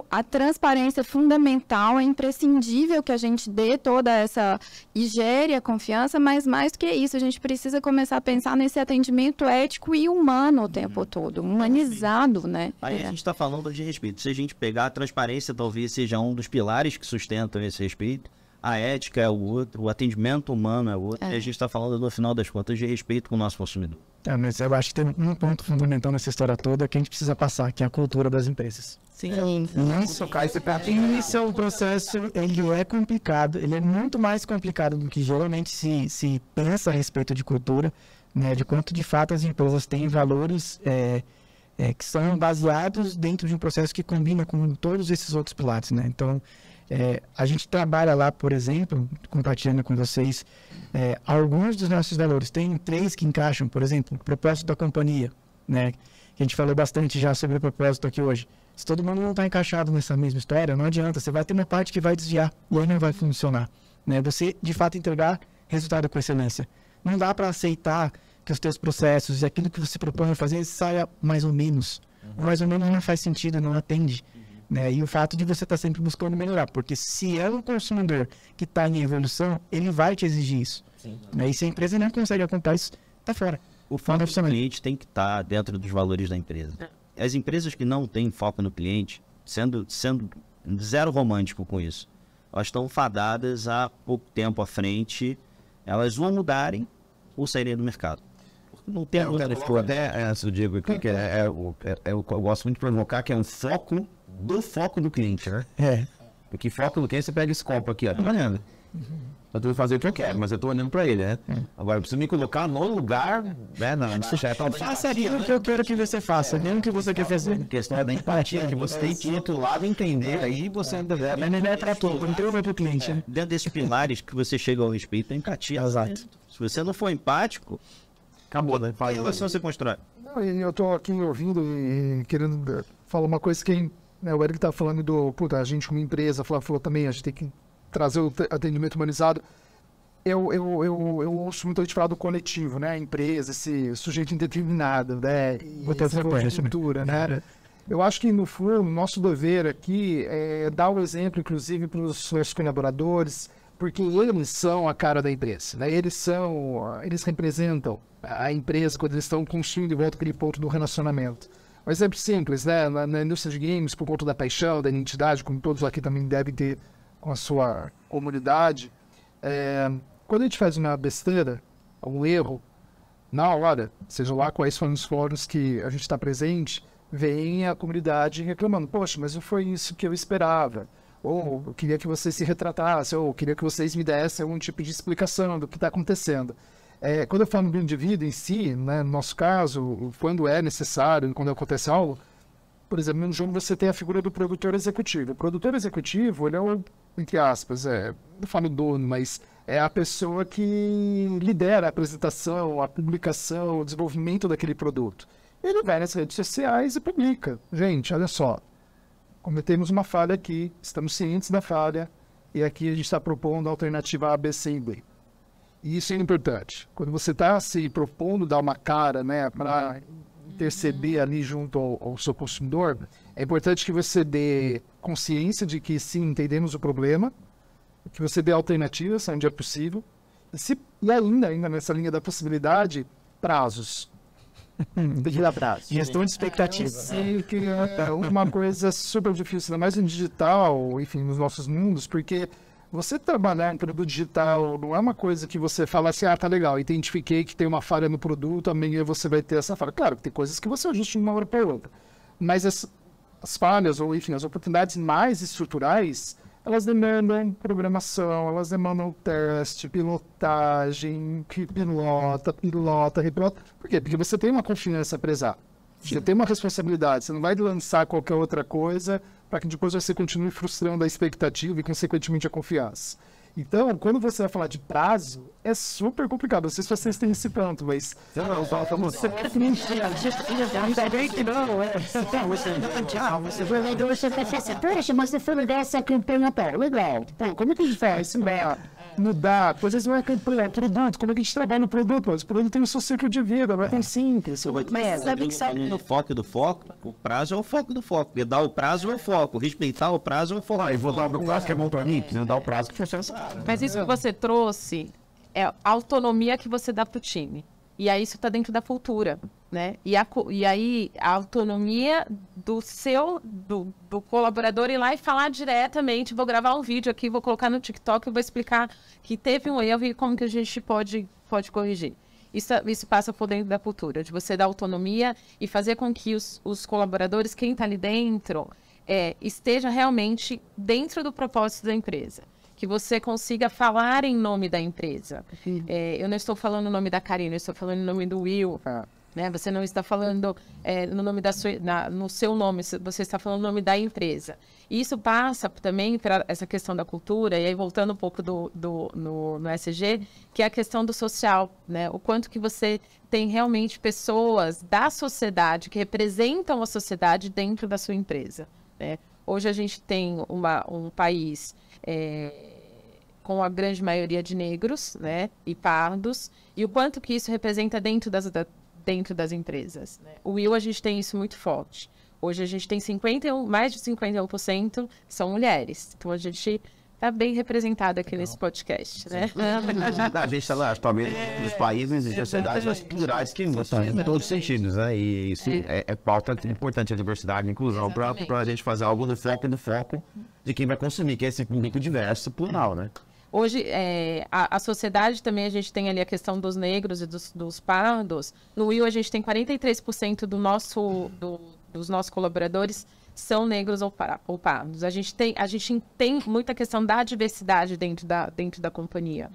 a transparência é fundamental, é imprescindível que a gente dê toda essa e gere a confiança, mas mais do que isso, a gente precisa começar a pensar nesse atendimento ético e humano o tempo todo, humanizado, né? Aí a gente está falando de respeito. Se a gente pegar a transparência, talvez seja um dos pilares que sustentam esse respeito, a ética é o outro, o atendimento humano é o outro, e a gente está falando, no final das contas, de respeito com o nosso consumidor. Mas eu acho que tem um ponto fundamental nessa história toda que a gente precisa passar, que é a cultura das empresas. Sim. Isso é um processo, ele é complicado, ele é muito mais complicado do que geralmente se pensa a respeito de cultura, né, de quanto de fato as empresas têm valores que são baseados dentro de um processo que combina com todos esses outros pilares, né? Então, a gente trabalha lá, por exemplo, compartilhando com vocês, alguns dos nossos valores. Tem 3 que encaixam, por exemplo, o propósito da companhia, né? Que a gente falou bastante já sobre o propósito aqui hoje. Se todo mundo não está encaixado nessa mesma história, não adianta. Você vai ter uma parte que vai desviar e aí não vai funcionar, né? Você, de fato, entregar resultado com excelência. Não dá para aceitar que os teus processos e aquilo que você propõe fazer saia mais ou menos. Mais ou menos não faz sentido, não atende. Né? E o fato de você estar sempre buscando melhorar, porque se é um consumidor que está em evolução, ele vai te exigir isso. Né? E se a empresa não consegue apontar isso, está fora. O foco do cliente tem que estar dentro dos valores da empresa. As empresas que não têm foco no cliente, sendo zero romântico com isso, elas estão fadadas a pouco tempo à frente, elas vão mudarem ou saírem do mercado. Não tem eu digo que eu gosto muito de provocar que é um foco do cliente, né? Porque foco do cliente, você pega esse copo aqui, ó, tá olhando. Eu tô fazendo o que eu quero, mas eu tô olhando pra ele, né? Agora eu preciso me colocar no lugar, né? Faça aquilo que eu quero que você faça, nem o que você quer fazer. A questão é da empatia, que você tem que ir do outro lado entender, aí você ainda é trator, entrega pro cliente, né? Dentro desses pilares que você chega ao respeito, é empatia. Exato. Se você não for empático, acabou, né? que relação você constrói? Eu tô aqui ouvindo e querendo falar uma coisa que o Eric tá falando a gente como empresa, falou também, a gente tem que trazer o atendimento humanizado. Eu ouço muito a gente falar do coletivo, né? A empresa, esse sujeito indeterminado, né? Cultura, né? Eu acho que, no fundo, o nosso dever aqui é dar um exemplo, inclusive, para os seus colaboradores, porque eles são a cara da empresa, né? Eles representam a empresa quando eles estão construindo de volta aquele ponto do relacionamento. Um exemplo simples, né? Na indústria de games, por conta da paixão, da identidade, como todos aqui também devem ter com a sua comunidade, quando a gente faz uma besteira, um erro, na hora, seja lá quais foram os fóruns que a gente está presente, vem a comunidade reclamando, poxa, mas não foi isso que eu esperava, ou eu queria que vocês se retratassem, ou eu queria que vocês me dessem algum tipo de explicação do que está acontecendo. Quando eu falo no indivíduo em si, né, no nosso caso, quando é necessário, quando acontece algo, Por exemplo, no jogo você tem a figura do produtor executivo. O produtor executivo, ele é um, entre aspas, não falo dono, mas é a pessoa que lidera a apresentação, a publicação, o desenvolvimento daquele produto. Ele vai nas redes sociais e publica. Gente, olha só, cometemos uma falha aqui, estamos cientes da falha, e aqui a gente está propondo a alternativa A, B, C e D. E isso é importante. Quando você está se propondo dar uma cara, né, para interceder ali junto ao seu consumidor, é importante que você dê consciência de que sim, entendemos o problema, que você dê alternativas onde é possível, e ainda nessa linha da possibilidade, prazos. Tem que dar prazo. Gestão de expectativa. Eu sei que é uma coisa super difícil, ainda mais no digital, enfim, nos nossos mundos, porque você trabalhar em produto digital não é uma coisa que você fala assim, tá legal, identifiquei que tem uma falha no produto, amanhã você vai ter essa falha. Claro, tem coisas que você ajusta de uma hora para outra, mas as falhas, ou enfim, as oportunidades mais estruturais, elas demandam programação, elas demandam teste, pilotagem, que pilota. Por quê? Porque você tem uma confiança a prezar. Você tem uma responsabilidade. Você não vai lançar qualquer outra coisa para que depois você continue frustrando a expectativa e, consequentemente, a confiança. Então, quando você vai falar de prazo, é super complicado. Não sei se vocês têm esse ponto, mas... Você falou dessa campanha, legal. Como é que a gente faz? Mudar, coisas não é campanha, produto, como é que a gente trabalha no produto? Mas o produto tem o seu ciclo de vida, não é simples. Mas sabe que No foco do foco, o prazo é o foco do foco. Porque dar o prazo é o foco, respeitar o prazo é o foco. E vou dar o prazo que é bom para mim, não dar o prazo que funciona. Mas isso que você trouxe é a autonomia que você dá para o time. E aí isso está dentro da cultura, né? E aí a autonomia do colaborador ir lá e falar diretamente, vou gravar um vídeo aqui, vou colocar no TikTok e vou explicar que teve um erro e como que a gente pode corrigir. Isso passa por dentro da cultura, de você dar autonomia e fazer com que os colaboradores, quem está ali dentro, esteja realmente dentro do propósito da empresa. Que você consiga falar em nome da empresa. Eu não estou falando o nome da Karina, eu estou falando em nome do Will. Né? Você não está falando no nome no seu nome, você está falando o nome da empresa. E isso passa também para essa questão da cultura, e aí voltando um pouco no SG, que é a questão do social, né? O quanto que você tem realmente pessoas da sociedade que representam a sociedade dentro da sua empresa, né? Hoje a gente tem um país com a grande maioria de negros, né, e pardos, e o quanto que isso representa dentro das empresas, né? O Will, a gente tem isso muito forte. Hoje a gente tem mais de 51% são mulheres. Então a gente está bem representado aqui nesse podcast, né? A gente está lá, talvez, nos países e sociedades mais plurais que em todos os sentidos, né? E isso é pauta importante, a diversidade e a inclusão, para a gente fazer algo no foco de quem vai consumir, que é esse público diverso, plural, né? Hoje, a sociedade também, a gente tem ali a questão dos negros e dos pardos. No Will, a gente tem 43% dos nossos colaboradores são negros ou pardos. A gente tem muita questão da diversidade dentro da companhia,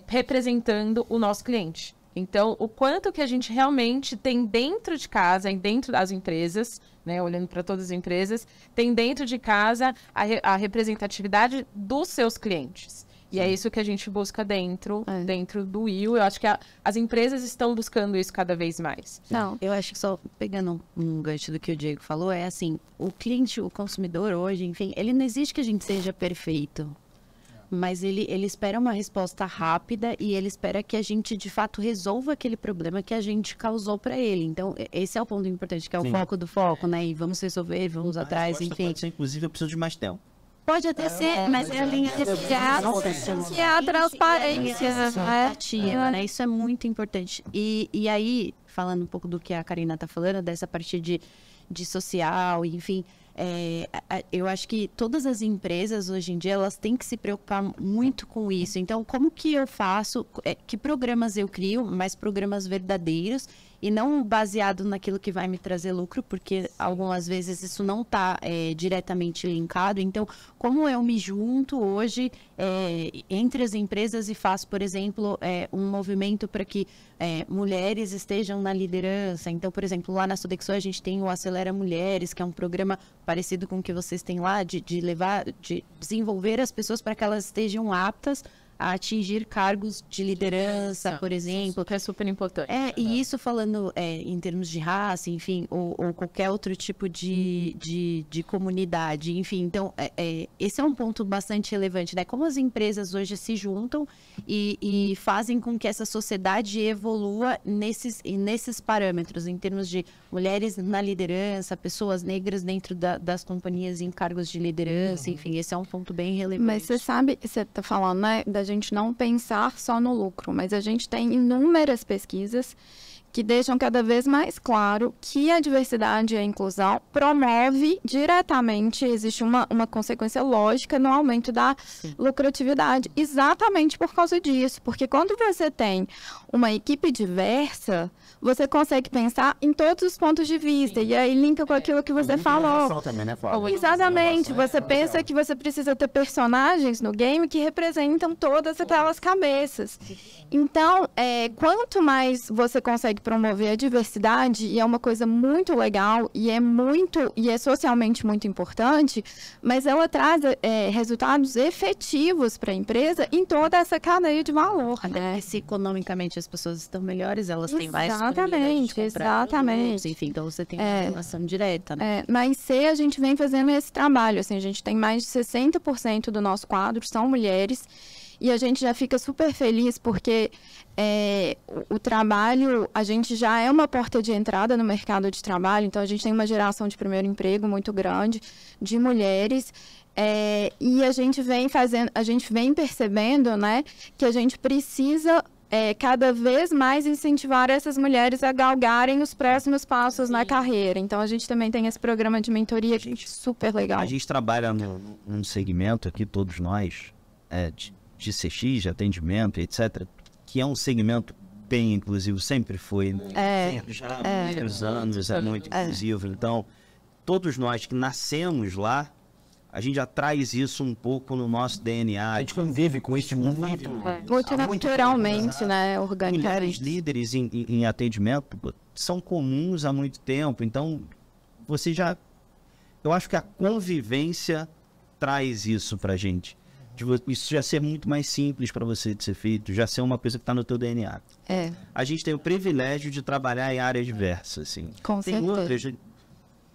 representando o nosso cliente. Então, o quanto que a gente realmente tem dentro de casa, dentro das empresas, né, olhando para todas as empresas, tem dentro de casa a representatividade dos seus clientes. E é isso que a gente busca dentro do Will. Eu acho que as empresas estão buscando isso cada vez mais. Não, eu acho que só pegando um gancho do que o Diego falou, é assim, o cliente, o consumidor hoje, enfim, ele não exige que a gente seja perfeito. Mas ele espera uma resposta rápida e ele espera que a gente, de fato, resolva aquele problema que a gente causou para ele. Então, esse é o ponto importante, que é o foco do foco, né? E vamos resolver, vamos atrás, enfim. Pode ser, inclusive, eu preciso de mais tempo. Pode até ser, mas é a linha de a transparência, né? Isso é muito importante. E aí, falando um pouco do que a Karina está falando, dessa parte de social, enfim, eu acho que todas as empresas hoje em dia, elas têm que se preocupar muito com isso. Então, como que eu faço, que programas eu crio, mais programas verdadeiros e não baseado naquilo que vai me trazer lucro, porque algumas vezes isso não está diretamente linkado. Então, como eu me junto hoje entre as empresas e faço, por exemplo, um movimento para que mulheres estejam na liderança. Então, por exemplo, lá na Sodexo a gente tem o Acelera Mulheres, que é um programa parecido com o que vocês têm lá, de desenvolver as pessoas para que elas estejam aptas a atingir cargos de liderança, por exemplo. Que é super importante. E isso falando em termos de raça, enfim, ou qualquer outro tipo de comunidade, enfim. Então, esse é um ponto bastante relevante, né? Como as empresas hoje se juntam e fazem com que essa sociedade evolua nesses parâmetros, em termos de mulheres na liderança, pessoas negras dentro das companhias em cargos de liderança, enfim, esse é um ponto bem relevante. Mas você sabe, você está falando, né, da gente não pensar só no lucro, mas a gente tem inúmeras pesquisas que deixam cada vez mais claro que a diversidade e a inclusão promove diretamente, existe uma consequência lógica no aumento da lucratividade, exatamente por causa disso, porque quando você tem uma equipe diversa, você consegue pensar em todos os pontos de vista, e aí linka com aquilo que você falou. Também, né, Exatamente, você pensa que você precisa ter personagens no game que representam todas aquelas cabeças. Então, quanto mais você consegue promover a diversidade, e é uma coisa muito legal, e é socialmente muito importante, mas ela traz resultados efetivos para a empresa em toda essa cadeia de valor, né? Se economicamente as pessoas estão melhores, elas têm mais Exatamente. Enfim, então você tem uma relação direta, né? Na IC a gente vem fazendo esse trabalho, assim, a gente tem mais de 60% do nosso quadro são mulheres, e a gente já fica super feliz porque o trabalho, a gente já é uma porta de entrada no mercado de trabalho, então a gente tem uma geração de primeiro emprego muito grande de mulheres, e a gente vem percebendo, né, que a gente precisa cada vez mais incentivar essas mulheres a galgarem os próximos passos na carreira. Então, a gente também tem esse programa de mentoria que é super legal. A gente trabalha num segmento aqui, todos nós, de CX, de atendimento, etc., que é um segmento bem inclusivo, sempre foi. Já há muitos anos, é muito inclusivo. Então, todos nós que nascemos lá, a gente já traz isso um pouco no nosso DNA. A gente convive com esse mundo muito naturalmente, né? Organicamente. Mulheres líderes em atendimento são comuns há muito tempo. Então, você já... Eu acho que a convivência traz isso pra gente. Isso já ser muito mais simples para você de ser feito, já ser uma coisa que está no teu DNA. A gente tem o privilégio de trabalhar em áreas diversas, assim. Com certeza. Outras...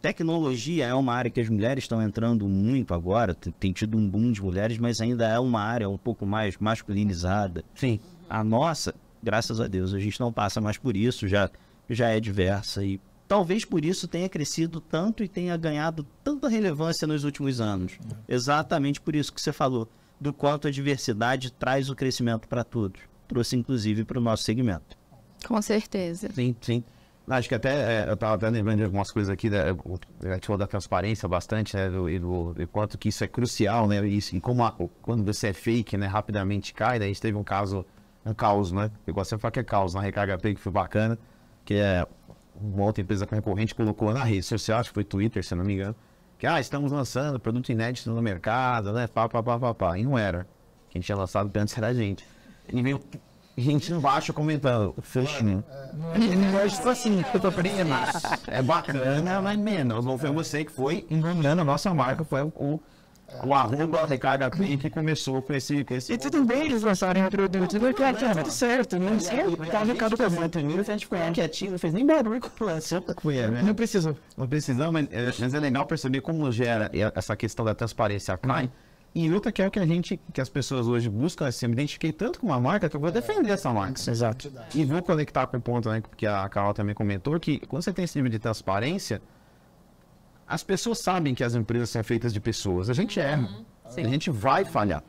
Tecnologia é uma área que as mulheres estão entrando muito agora, tem tido um boom de mulheres, mas ainda é uma área um pouco mais masculinizada. Sim. A nossa, graças a Deus, a gente não passa mais por isso, já é diversa e talvez por isso tenha crescido tanto e tenha ganhado tanta relevância nos últimos anos. Exatamente por isso que você falou, do quanto a diversidade traz o crescimento para todos. Trouxe inclusive para o nosso segmento. Com certeza. Sim, sim. Acho que até, eu estava até lembrando de algumas coisas aqui, a gente falou da transparência bastante, né, do quanto que isso é crucial, né, e como quando você é fake, né, rapidamente cai, daí a gente teve um caos, né, eu gosto de falar que é caos, na Recarga Pay, que foi bacana, que uma outra empresa concorrente colocou na rede social, acho que foi Twitter, se não me engano, que, estamos lançando produto inédito no mercado, né, pá, e não era, quem tinha lançado antes era a gente, e veio... gente embaixo comentando, fechando. Tipo assim, eu tô prima. É bacana, mas menos. Não foi você que foi enganando a nossa marca, foi o arroba Recarga Pay que começou com esse... E tudo bem eles lançarem o produto, tudo certo, não sei. Tá Ricardo Cavanto, a gente foi quietinho, não fez nem barulho com o lance. Não precisou. Não precisamos, mas é legal perceber como gera essa questão da transparência cai. E outra que é o que as pessoas hoje buscam, assim, eu me identifiquei tanto com uma marca que eu vou defender essa marca. Exato. E vou conectar com o ponto, né, que a Carol também comentou, que quando você tem esse nível de transparência, as pessoas sabem que as empresas são feitas de pessoas. A gente erra, a gente vai falhar.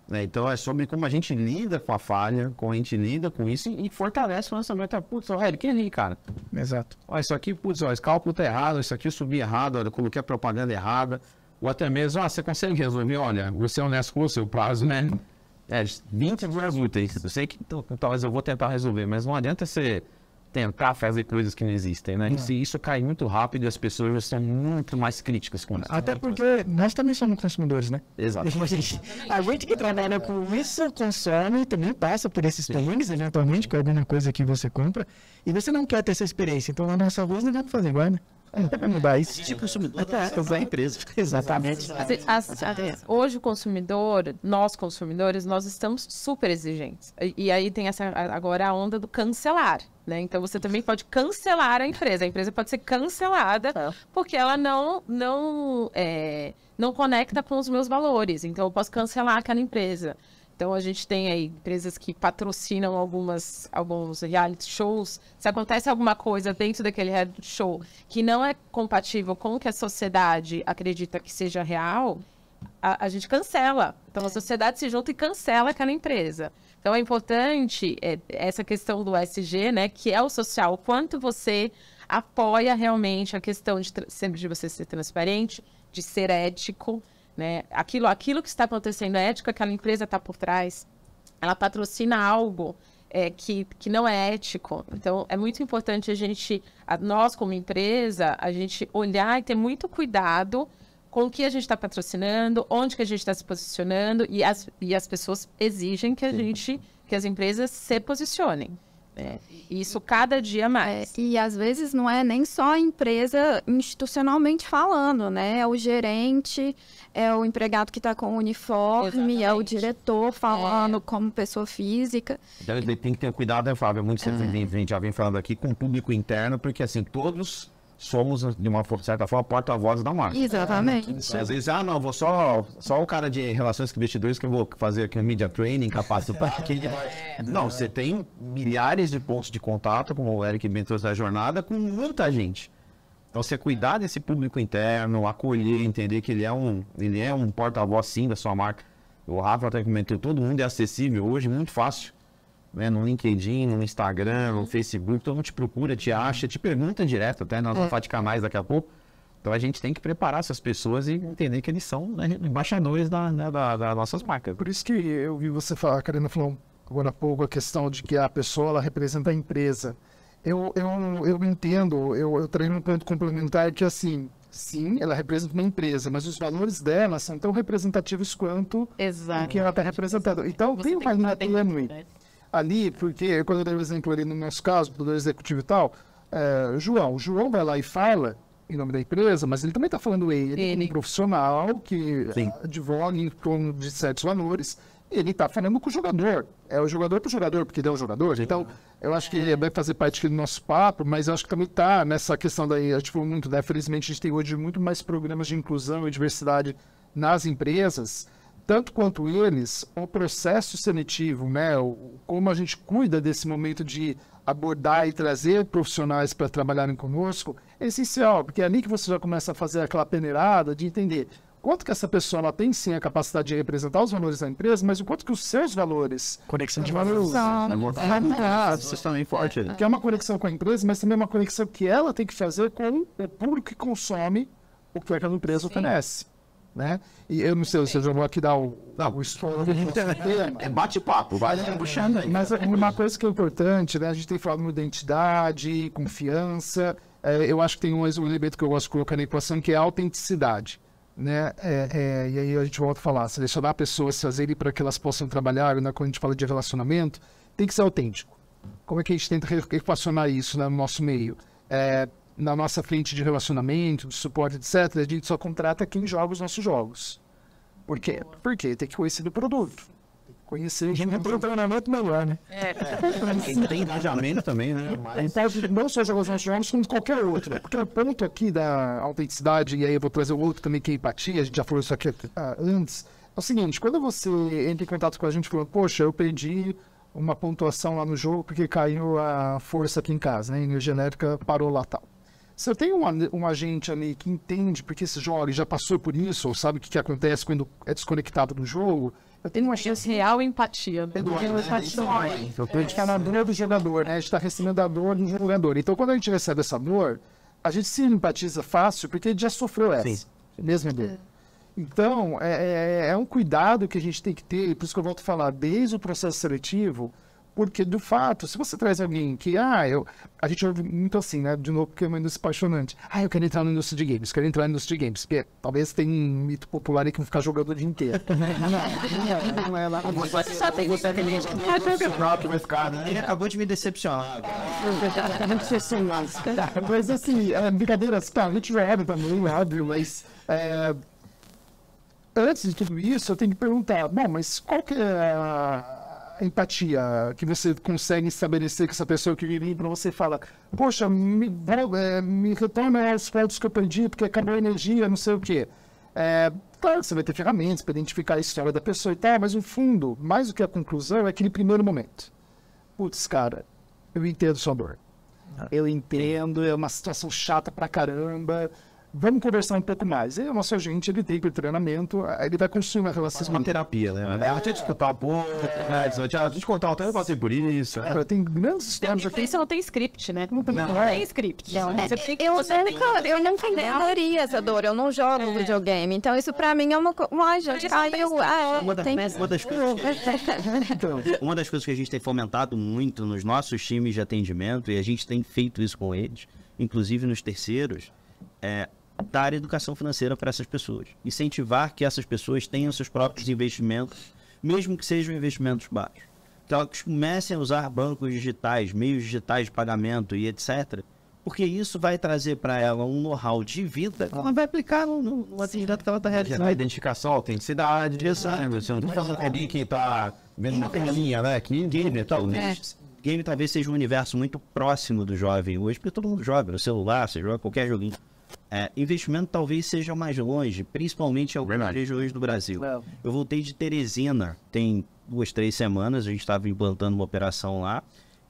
Né? Então é sobre como a gente lida com a falha, como a gente lida com isso e fortalece o lançamento. Putz, olha, que ali, cara. Exato. Olha, isso aqui, putz, esse cálculo tá errado, isso aqui eu subi errado, olha, eu coloquei a propaganda errada. Ou até mesmo, você consegue resolver, olha, você é honesto com o seu prazo, né? 20 dias úteis. Eu sei que talvez eu vou tentar resolver, mas não adianta você tentar fazer coisas que não existem, né? Isso cai muito rápido e as pessoas já são muito mais críticas com isso. Até porque nós também somos consumidores, né? Exato. A gente que trabalha com isso consome, também passa por esses perrengues, eventualmente, com alguma coisa que você compra, e você não quer ter essa experiência. Então, na nossa voz, não dá pra fazer igual, né? Vai mudar isso. De consumidor, usar a empresa. Exatamente. Hoje o consumidor, nós consumidores, nós estamos super exigentes. E aí tem agora a onda do cancelar, né? Então você também pode cancelar a empresa pode ser cancelada porque ela não conecta com os meus valores. Então eu posso cancelar aquela empresa. Então, a gente tem aí empresas que patrocinam alguns reality shows. Se acontece alguma coisa dentro daquele reality show que não é compatível com o que a sociedade acredita que seja real, a gente cancela. Então, a sociedade se junta e cancela aquela empresa. Então, é importante essa questão do ESG, né, que é o social, o quanto você apoia realmente a questão sempre de você ser transparente, de ser ético, né? Aquilo que está acontecendo é ético, aquela empresa está por trás, ela patrocina algo que não é ético. Então, é muito importante nós como empresa, a gente olhar e ter muito cuidado com o que a gente está patrocinando, onde que a gente está se posicionando, e as pessoas exigem que as empresas se posicionem. Isso cada dia mais. E às vezes não é nem só a empresa institucionalmente falando, né? É o gerente, é o empregado que está com o uniforme, exatamente. É o diretor falando como pessoa física. Então, tem que ter cuidado, né, Fábio? Muito a gente já vem falando aqui com o público interno, porque assim, todos somos, de uma certa forma, porta-voz da marca. Exatamente. Às vezes, não, vou só o cara de relações com investidores que eu vou fazer aqui um media training, capacitar. Não, você tem milhares de pontos de contato, como o Eric bem trouxe da jornada, com muita gente. Então, você cuidar desse público interno, acolher, entender que ele é um porta-voz, sim, da sua marca. O Rafa até comentou, todo mundo é acessível hoje, muito fácil. Né, no LinkedIn, no Instagram, no Facebook, todo mundo te procura, te acha, te pergunta direto, até nós vamos falar de canais daqui a pouco. Então a gente tem que preparar essas pessoas e entender que eles são, né, embaixadores das nossas marcas. Por isso que eu vi você falar, a Karina falou agora há pouco, a questão de que a pessoa ela representa a empresa. Eu entendo, eu treino um ponto complementar que assim, sim, ela representa uma empresa, mas os valores dela são tão representativos quanto o que ela está representando. Então tem uma linha tênue ali, porque quando eu dei o exemplo ali no nosso caso, do executivo e tal, João vai lá e fala em nome da empresa, mas ele também está falando ele é um profissional que advoga em torno de certos valores, ele está falando com o jogador, é o jogador para o jogador, porque ele é um jogador, então eu acho que ele vai fazer parte aqui do nosso papo, mas eu acho que também está nessa questão daí, a gente falou muito, né? Felizmente a gente tem hoje muito mais programas de inclusão e diversidade nas empresas, tanto quanto eles, o processo seletivo, né, como a gente cuida desse momento de abordar e trazer profissionais para trabalharem conosco, é essencial, porque é ali que você já começa a fazer aquela peneirada de entender quanto que essa pessoa ela tem sim a capacidade de representar os valores da empresa, mas o quanto que os seus valores... Conexão de valores. Vocês também forte. Que é uma conexão com a empresa, mas também é uma conexão que ela tem que fazer com o público que consome o que aquela empresa oferece. Né? E eu não sei se eu já vou aqui dar o estouro. É bate-papo, vai puxando aí. Mas uma coisa que é importante, né? A gente tem falado de identidade, confiança. Eu acho que tem um elemento que eu gosto de colocar na equação, que é a autenticidade. Né? E aí a gente volta a falar, selecionar pessoas, fazerem para que elas possam trabalhar, né? Quando a gente fala de relacionamento, tem que ser autêntico. Como é que a gente tenta equacionar isso, né, no nosso meio? Na nossa frente de relacionamento, de suporte, etc., a gente só contrata quem joga os nossos jogos. Por quê? Porque tem que conhecer do produto. Conhecer o posicionamento melhor, né? Tem engajamento também, né? Não só jogar os nossos jogos, como qualquer outro. Porque o ponto aqui da autenticidade, e aí eu vou trazer o outro também, que é empatia, a gente já falou isso aqui antes, é o seguinte, quando você entra em contato com a gente falando, poxa, eu perdi uma pontuação lá no jogo porque caiu a força aqui em casa, né? A energia elétrica parou lá tal. Se eu tenho um agente ali que entende porque esse jogo já passou por isso, ou sabe o que acontece quando é desconectado do jogo, eu tenho uma chance real empatia. Eu tenho que ficar na dor do jogador, né? A gente está recebendo a dor do jogador. Então, quando a gente recebe essa dor, a gente se empatiza fácil porque a gente já sofreu essa mesma dor. Então, é um cuidado que a gente tem que ter, por isso que eu volto a falar, desde o processo seletivo, Porque, de fato, se você traz alguém que, a gente ouve muito assim, né? De novo, porque é uma indústria apaixonante. Eu quero entrar na indústria de games, porque talvez tenha um mito popular aí que vão ficar jogando o dia inteiro. Não é lá. Você só tem você Ele acabou de me decepcionar. Mas assim, brincadeiras, tá, a gente leva também, óbvio, mas antes de tudo isso, eu tenho que perguntar, bom, mas qual que é a empatia que você consegue estabelecer com essa pessoa que vem para você fala, poxa, me retorna os pontos que eu perdi porque acabou a energia, não sei o quê. Claro que você vai ter ferramentas para identificar a história da pessoa e tal, mas no fundo, mais do que a conclusão, é aquele primeiro momento. Putz, cara, eu entendo sua dor. Eu entendo, é uma situação chata pra caramba. Vamos conversar um pouco mais. E o nosso agente, ele tem treinamento, ele vai construir uma relação. Uma terapia, né? Até te escutar um pouco, te contar o tempo, eu passei por isso. Tem grandes histórias aqui. Isso não tem script, né? Não tem script. Você tem que- Eu nunca entenderia essa dor, eu não jogo videogame. Então isso pra mim é uma coisa. Uma das coisas que a gente tem fomentado muito nos nossos times de atendimento, e a gente tem feito isso com eles, inclusive nos terceiros, é dar educação financeira para essas pessoas. Incentivar que essas pessoas tenham seus próprios investimentos, mesmo que sejam investimentos baixos. Que elas comecem a usar bancos digitais, meios digitais de pagamento e etc. Porque isso vai trazer para ela um know-how de vida que ela vai aplicar no atividade que ela está realizando. A identificação, autenticidade, você não está fazendo alguém que está vendo uma telinha, né? Aqui, game, talvez. Game talvez seja um universo muito próximo do jovem hoje, porque todo mundo joga no celular, você joga qualquer joguinho. Investimento talvez seja mais longe, principalmente em algumas regiões do Brasil. Eu voltei de Teresina, tem 2, 3 semanas, a gente estava implantando uma operação lá,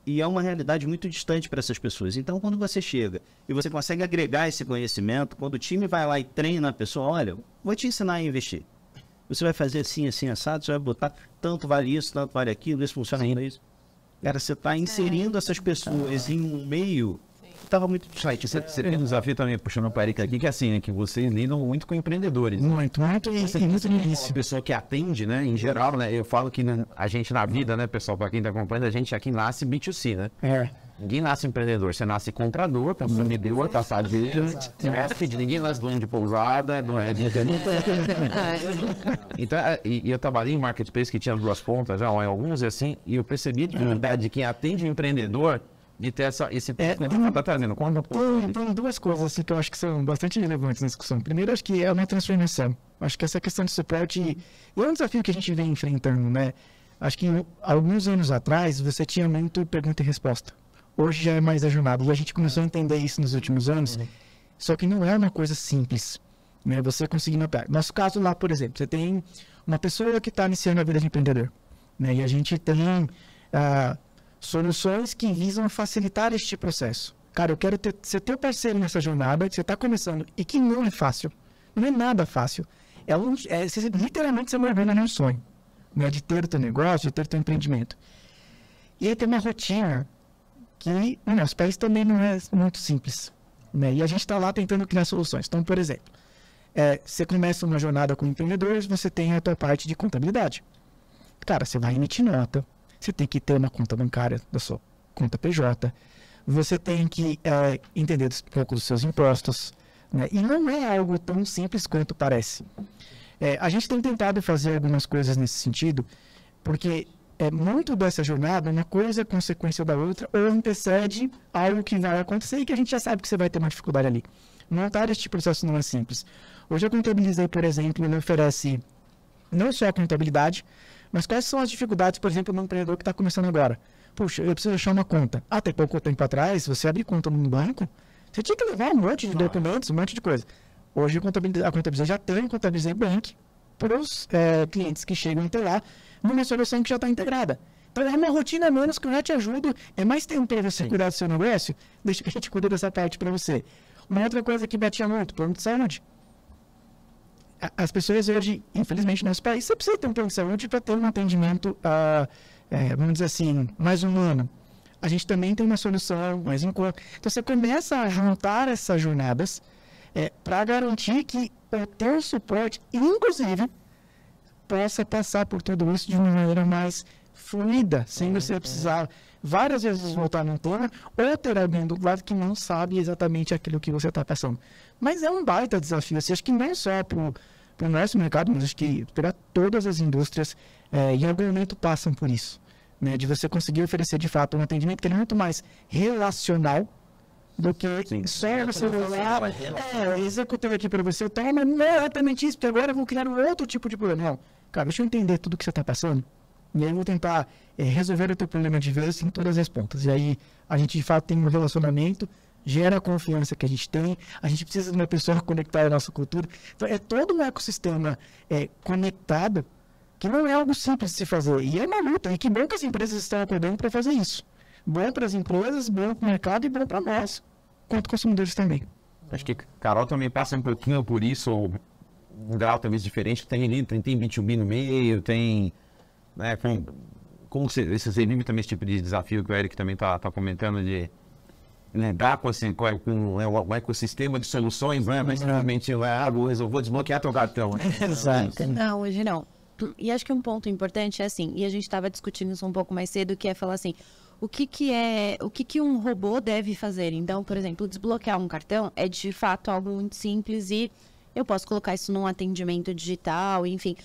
e é uma realidade muito distante para essas pessoas. Então, quando você chega e você consegue agregar esse conhecimento, quando o time vai lá e treina a pessoa, olha, vou te ensinar a investir. Você vai fazer assim, assim, assado, você vai botar tanto vale isso, tanto vale aquilo, isso funciona ainda isso. Cara, você está inserindo essas pessoas em um meio... Estava muito distante. Você tem um desafio também, puxando para a Erika aqui, que é assim, né, que vocês lidam muito com empreendedores. Muito difícil. Uma pessoa que atende, né, em geral, né, eu falo que a gente na vida, né, pessoal, para quem está acompanhando, a gente aqui nasce B2C, né? Ninguém nasce empreendedor, você nasce comprador, consumidor, passageiro, hóspede, ninguém nasce dono de pousada, não é? Então, e eu trabalhei em marketplace que tinha 2 pontas já, em alguns assim, e eu percebi de verdade que quem atende o empreendedor de ter esse tá trazendo conta. Tem 2 coisas assim que eu acho que são bastante relevantes na discussão. Primeiro, acho que é uma transformação. Acho que essa questão de suporte é um desafio que a gente vem enfrentando, né? Acho que alguns anos atrás você tinha muito pergunta e resposta. Hoje já é mais ajunado. E a gente começou a entender isso nos últimos anos. Só que não é uma coisa simples, né? Você conseguir mapear. Nosso caso lá, por exemplo, você tem uma pessoa que está iniciando a vida de empreendedor, né? E a gente tem soluções que visam facilitar este processo. Cara, eu quero ser teu parceiro nessa jornada que você está começando e que não é fácil. Não é nada fácil. Literalmente você mergulha num sonho, né? De ter teu negócio, de ter teu empreendimento. E aí tem uma rotina que, nos pés também não é muito simples, né? E a gente está lá tentando criar soluções. Então, por exemplo, você começa uma jornada com empreendedores, você tem a tua parte de contabilidade. Cara, você vai emitir nota, você tem que ter uma conta bancária da sua conta PJ, você tem que entender um pouco dos seus impostos, né? E não é algo tão simples quanto parece. A gente tem tentado fazer algumas coisas nesse sentido, porque muito dessa jornada, uma coisa é consequência da outra, ou antecede algo que vai acontecer e que a gente já sabe que você vai ter uma dificuldade ali. Montar este processo não é simples. Hoje eu Contabilizei, por exemplo, ele oferece não só a contabilidade, mas quais são as dificuldades, por exemplo, no empreendedor que está começando agora? Puxa, eu preciso achar uma conta. Tem pouco tempo atrás, você abrir conta no banco, você tinha que levar um monte de documentos, um monte de coisa. Hoje a Contabilizei já tem Contabilizei Bank para os clientes que chegam até lá, numa solução que já está integrada. Então é uma rotina menos que eu já te ajudo, é mais tempo para você cuidar do seu negócio, deixa que a gente cuide dessa parte para você. Uma outra coisa que batia muito, plano de saúde. As pessoas hoje, infelizmente, no nosso país, você precisa ter um plano de saúde para ter um atendimento, vamos dizer assim, mais humano. A gente também tem uma solução mais em conta. Então, você começa a juntar essas jornadas para garantir que o teu suporte, inclusive, possa passar por tudo isso de uma maneira mais fluida, sem você precisar várias vezes voltar num plano, ou ter alguém do lado que não sabe exatamente aquilo que você está pensando. Mas é um baita desafio, assim, acho que não só para o nosso mercado, mas acho que para todas as indústrias, em algum momento passam por isso, né? De você conseguir oferecer, de fato, um atendimento que é muito mais relacional do que só você olhar, executivo aqui para você, tá, mas não é exatamente isso, porque agora eu vou criar um outro tipo de problema. Não, cara, deixa eu entender tudo que você está passando, e aí eu vou tentar resolver o teu problema de vez em todas as pontas. E aí a gente, de fato, tem um relacionamento, gera a confiança que a gente tem, a gente precisa de uma pessoa conectada à nossa cultura. Então, é todo um ecossistema conectado, que não é algo simples de se fazer. E é uma luta, e que bom que as empresas estão acordando para fazer isso. Bom para as empresas, bom para o mercado e bom para nós, quanto consumidores também. Acho que Carol também passa um pouquinho por isso, ou um grau talvez diferente. Tem B2B no meio, tem... Né, como você vive também esse tipo de desafio que o Eric também está comentando, de lidar com o ecossistema de soluções, né? Mas realmente vou desbloquear teu cartão. Exato. Não, hoje não. E acho que um ponto importante é assim, e a gente estava discutindo isso um pouco mais cedo, que é falar assim, o que um robô deve fazer? Então, por exemplo, desbloquear um cartão é de fato algo muito simples e eu posso colocar isso num atendimento digital, enfim.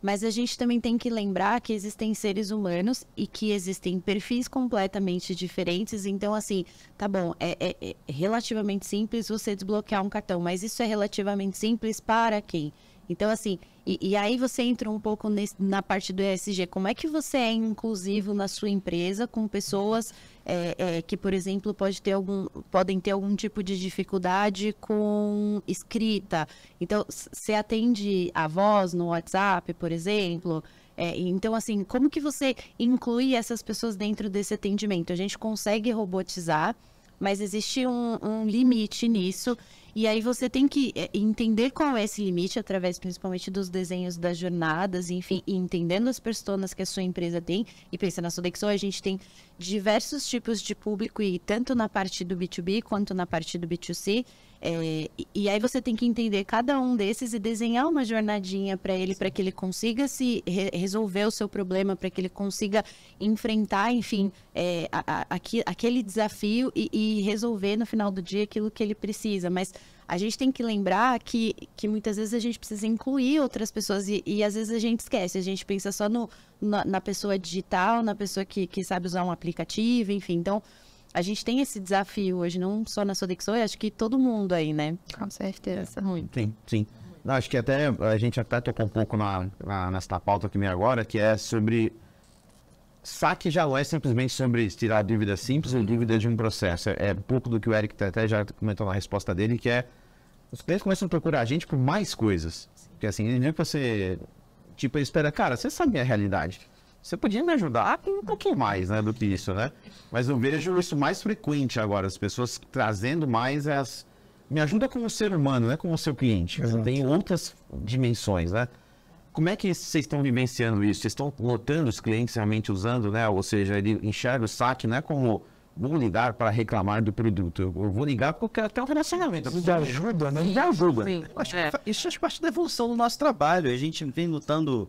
Mas a gente também tem que lembrar que existem seres humanos e que existem perfis completamente diferentes. Então, assim, tá bom, é relativamente simples você desbloquear um cartão, mas isso é relativamente simples para quem? Então, assim, e aí você entra um pouco na parte do ESG. Como é que você é inclusivo na sua empresa com pessoas que, por exemplo, podem ter algum tipo de dificuldade com escrita? Então, você atende a voz no WhatsApp, por exemplo? Então, assim, como que você inclui essas pessoas dentro desse atendimento? A gente consegue robotizar, mas existe um limite nisso. E aí você tem que entender qual é esse limite, através principalmente dos desenhos das jornadas, enfim, e entendendo as personas que a sua empresa tem. E pensa, na Sodexo a gente tem diversos tipos de público, e tanto na parte do B2B quanto na parte do B2C. E aí você tem que entender cada um desses e desenhar uma jornadinha para ele, para que ele consiga resolver o seu problema, para que ele consiga enfrentar, enfim, aquele desafio e resolver no final do dia aquilo que ele precisa. Mas a gente tem que lembrar que muitas vezes a gente precisa incluir outras pessoas e às vezes a gente esquece, a gente pensa só na pessoa digital, na pessoa que sabe usar um aplicativo, enfim. Então, a gente tem esse desafio hoje, não só na Sodexo, acho que todo mundo aí, né? Com certeza. Muito. Sim. Não, acho que até a gente até tocou um pouco nesta pauta aqui meio agora, que é sobre... Saque já não é simplesmente sobre tirar dívida simples ou dívida de um processo. É um pouco do que o Eric até já comentou na resposta dele, que é... Os clientes começam a procurar a gente por mais coisas. Porque assim, nem que você... Tipo, ele espera, cara, você sabe a realidade. Você podia me ajudar com um pouquinho mais, né, do que isso, né? Mas eu vejo isso mais frequente agora, as pessoas trazendo mais me ajuda como ser humano, não é como o seu cliente. Tem outras dimensões, né? Como é que vocês estão vivenciando isso? Vocês estão notando os clientes realmente usando, né? Ou seja, ele enxerga o saque, não é como vou ligar para reclamar do produto. Eu vou ligar porque eu quero ter um relacionamento. Me ajuda, né? Me ajuda. Sim. Isso faz parte da evolução do nosso trabalho. A gente vem lutando,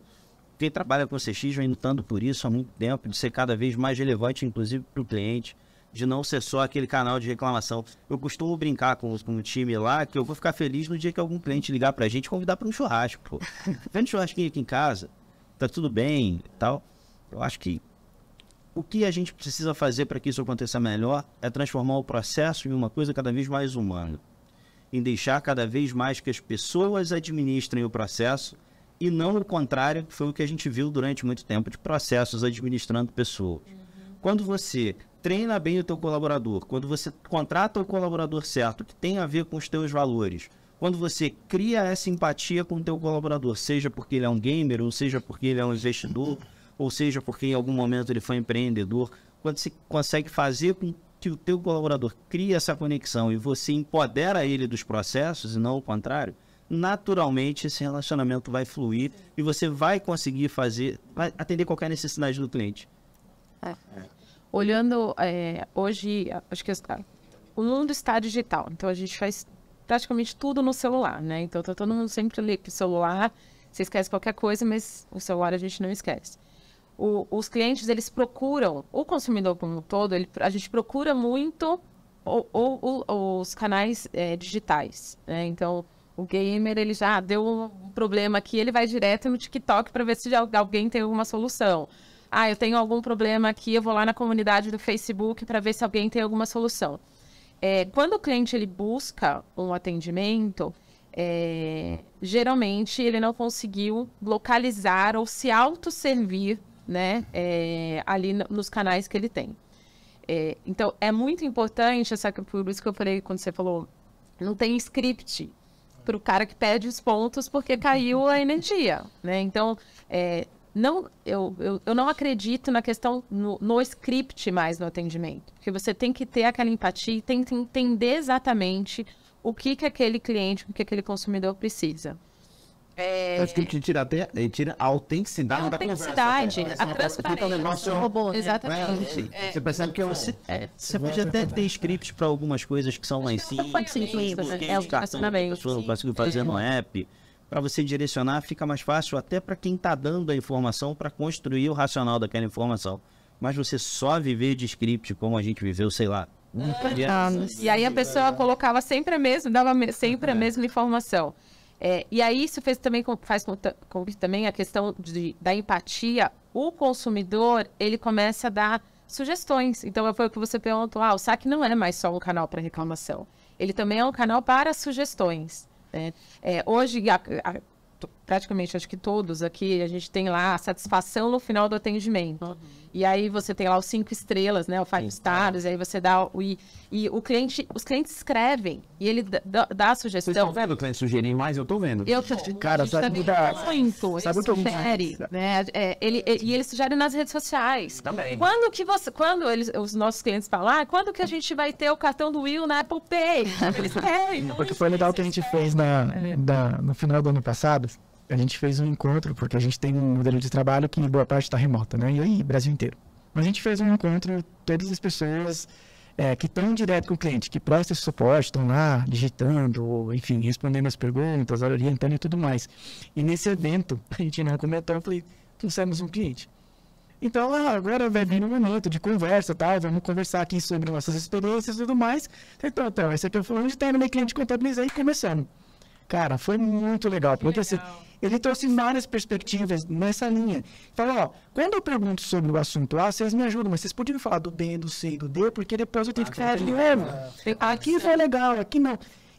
quem trabalha com CX vem lutando por isso há muito tempo, de ser cada vez mais relevante, inclusive para o cliente, de não ser só aquele canal de reclamação. Eu costumo brincar com o time lá, que eu vou ficar feliz no dia que algum cliente ligar pra gente e convidar para um churrasco, pô. Vem um churrasquinho aqui em casa, tá tudo bem e tal. Eu acho que o que a gente precisa fazer para que isso aconteça melhor é transformar o processo em uma coisa cada vez mais humana. Em deixar cada vez mais que as pessoas administrem o processo e não o contrário, que foi o que a gente viu durante muito tempo, de processos administrando pessoas. Quando você treina bem o teu colaborador, quando você contrata o colaborador certo, que tem a ver com os teus valores, quando você cria essa empatia com o teu colaborador, seja porque ele é um gamer, ou seja porque ele é um investidor, ou seja porque em algum momento ele foi empreendedor, quando você consegue fazer com que o teu colaborador crie essa conexão e você empodera ele dos processos e não o contrário, naturalmente esse relacionamento vai fluir e você vai conseguir vai atender qualquer necessidade do cliente. Olhando hoje, acho que o mundo está digital, então a gente faz praticamente tudo no celular, né? Então todo mundo sempre lê que o celular, você esquece qualquer coisa, mas o celular a gente não esquece. os clientes, eles procuram, o consumidor como um todo, a gente procura muito os canais digitais, né? Então, o gamer, ele já deu um problema aqui, ele vai direto no TikTok para ver se alguém tem alguma solução. Ah, eu tenho algum problema aqui, eu vou lá na comunidade do Facebook para ver se alguém tem alguma solução. Quando o cliente ele busca um atendimento, geralmente ele não conseguiu localizar ou se autosservir, né, ali nos canais que ele tem. Então, é muito importante, por isso que eu falei, quando você falou, não tem script para o cara que pede os pontos porque caiu a energia, né? Então, eu não acredito na questão no script mais no atendimento, porque você tem que ter aquela empatia e tem que entender exatamente o que aquele cliente, o que aquele consumidor precisa. O script tira a autenticidade da conversa. A transparência. Exatamente. Você percebe que você pode até ter scripts para algumas coisas que são mais simples, conseguir fazer no app. Para você direcionar, fica mais fácil até para quem está dando a informação para construir o racional daquela informação. Mas você só viver de script, como a gente viveu, sei lá. E aí a pessoa colocava sempre a mesma, dava sempre a mesma informação. E aí isso faz com que também a questão da empatia, o consumidor, ele começa a dar sugestões. Então, foi o que você perguntou, o saque não é mais só um canal para reclamação. Ele também é um canal para sugestões. Né? Hoje, praticamente, acho que todos aqui, a gente tem lá a satisfação no final do atendimento. E aí você tem lá os 5 estrelas, né? O 5 stars, aí você dá e os clientes escrevem e ele dá a sugestão. Vocês estão vendo o cliente sugerir mais? Eu tô vendo. Cara, sabe o que eu sugere, né? E ele sugere nas redes sociais. Também. Os nossos clientes falam, quando que a gente vai ter o cartão do Will na Apple Pay? Eles querem. Porque foi legal que a gente fez no final do ano passado. A gente fez um encontro, porque a gente tem um modelo de trabalho que boa parte está remota, né? E aí, Brasil inteiro. Mas a gente fez um encontro, todas as pessoas que estão direto com o cliente, que prestam esse suporte, estão lá digitando, ou, enfim, respondendo as perguntas, orientando e tudo mais. E nesse evento, a gente não comentou, eu falei, trouxemos um cliente. Então, agora vai vir um momento de conversa, tá? Vamos conversar aqui sobre nossas experiências e tudo mais. Então, esse aqui foi onde terminei cliente, contabilizei e começando. Cara, foi muito legal, porque assim, ele trouxe várias perspectivas nessa linha. Falou, quando eu pergunto sobre o assunto A, vocês me ajudam, mas vocês podiam falar do B, do C e do D, porque depois eu tenho que falar de novo. Aqui foi legal, aqui não.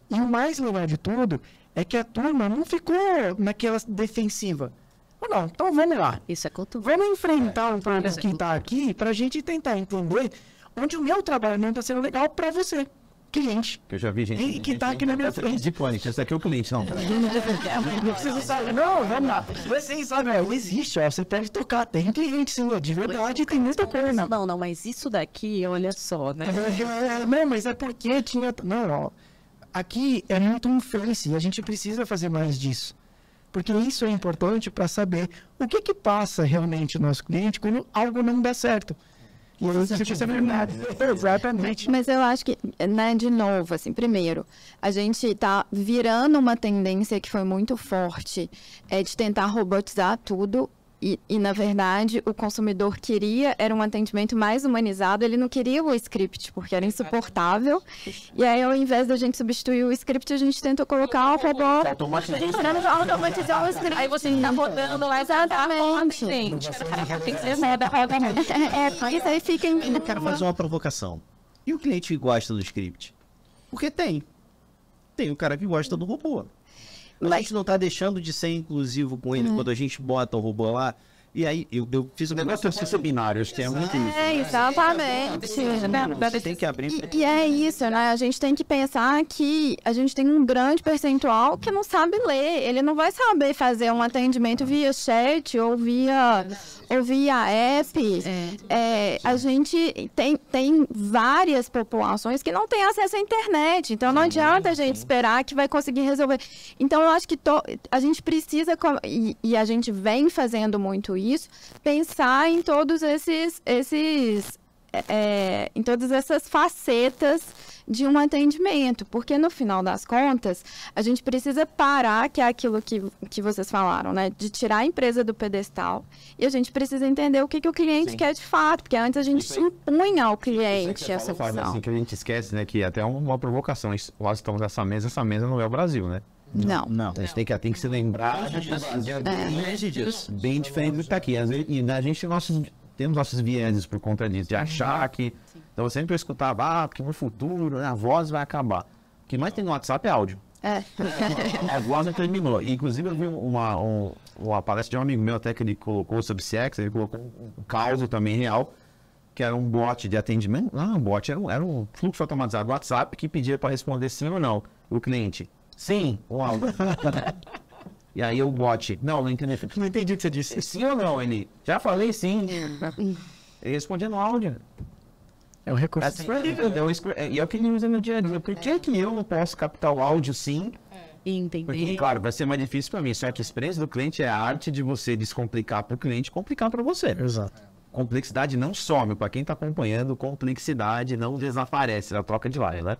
E o mais legal de tudo é que a turma não ficou naquela defensiva. Não, então vamos lá. Isso é cultura. Vamos enfrentar um problema que está aqui para a gente tentar entender onde o meu trabalho não está sendo legal para você. Cliente. Que eu já vi gente que tá aqui na minha frente. De cliente, esse aqui é o cliente, não. Vocês sabem, não, vamos lá. Vocês sabem, existe, você pode tocar, tem cliente, sim, de verdade, tem muita coisa. Não, mas isso daqui, olha só, né? Não, mas é porque tinha. Não, aqui é muito um face e a gente precisa fazer mais disso. Porque isso é importante para saber o que passa realmente no nosso cliente quando algo não dá certo. Exatamente. Mas eu acho que, né, de novo, assim, primeiro, a gente tá virando uma tendência que foi muito forte, de tentar robotizar tudo. E, na verdade, o consumidor era um atendimento mais humanizado, ele não queria o script, porque era insuportável. E aí, ao invés da gente substituir o script, a gente tentou colocar o robô. Automatizar o script. Aí você tá rodando lá. Exatamente. Isso aí fica em... Eu quero fazer uma provocação. E o cliente que gosta do script? Porque tem. Tem o cara que gosta do robô. A gente não tá deixando de ser inclusivo com ele quando a gente bota o robô lá. E aí, eu fiz um negócio de binários, tem muito isso. Exatamente. Tem que abrir. E é isso, né? A gente tem que pensar que a gente tem um grande percentual que não sabe ler. Ele não vai saber fazer um atendimento via chat ou via app. A gente tem várias populações que não têm acesso à internet. Então, não adianta a gente esperar que vai conseguir resolver. Então, eu acho que a gente precisa, e a gente vem fazendo muito isso, pensar em todos esses em todas essas facetas de um atendimento, porque no final das contas, a gente precisa parar, que é aquilo que vocês falaram, né? De tirar a empresa do pedestal, e a gente precisa entender o que o cliente quer de fato, porque antes a gente impunha ao cliente essa opção. Assim, que a gente esquece, né, que até uma provocação, nós estamos nessa mesa não é o Brasil, né? Não. A gente tem que se lembrar disso. Bem diferente do que está aqui. E a gente temos nossos vieses por conta disso, de achar que... Então, eu sempre escutava, porque no futuro a voz vai acabar. O que mais tem no WhatsApp é áudio. A voz não terminou. Inclusive, eu vi uma palestra de um amigo meu, até que ele colocou sobre CX, ele colocou um caso também real, que era um bot de atendimento. Não, um bot, era um fluxo automatizado do WhatsApp que pedia para responder sim ou não. O cliente, sim, o áudio. E aí o bot, não entendi. Não entendi o que você disse. Sim ou não? Ele, já falei sim. Ele respondia no áudio. É um recurso. E é o que ele usa no dia a dia. Por que eu não posso captar o áudio sim? Entender. Porque, claro, vai ser mais difícil para mim. Só que a experiência do cliente é a arte de você descomplicar para o cliente e complicar para você. Exato. Complexidade não some. Para quem está acompanhando, complexidade não desaparece. Ela troca de lado, né?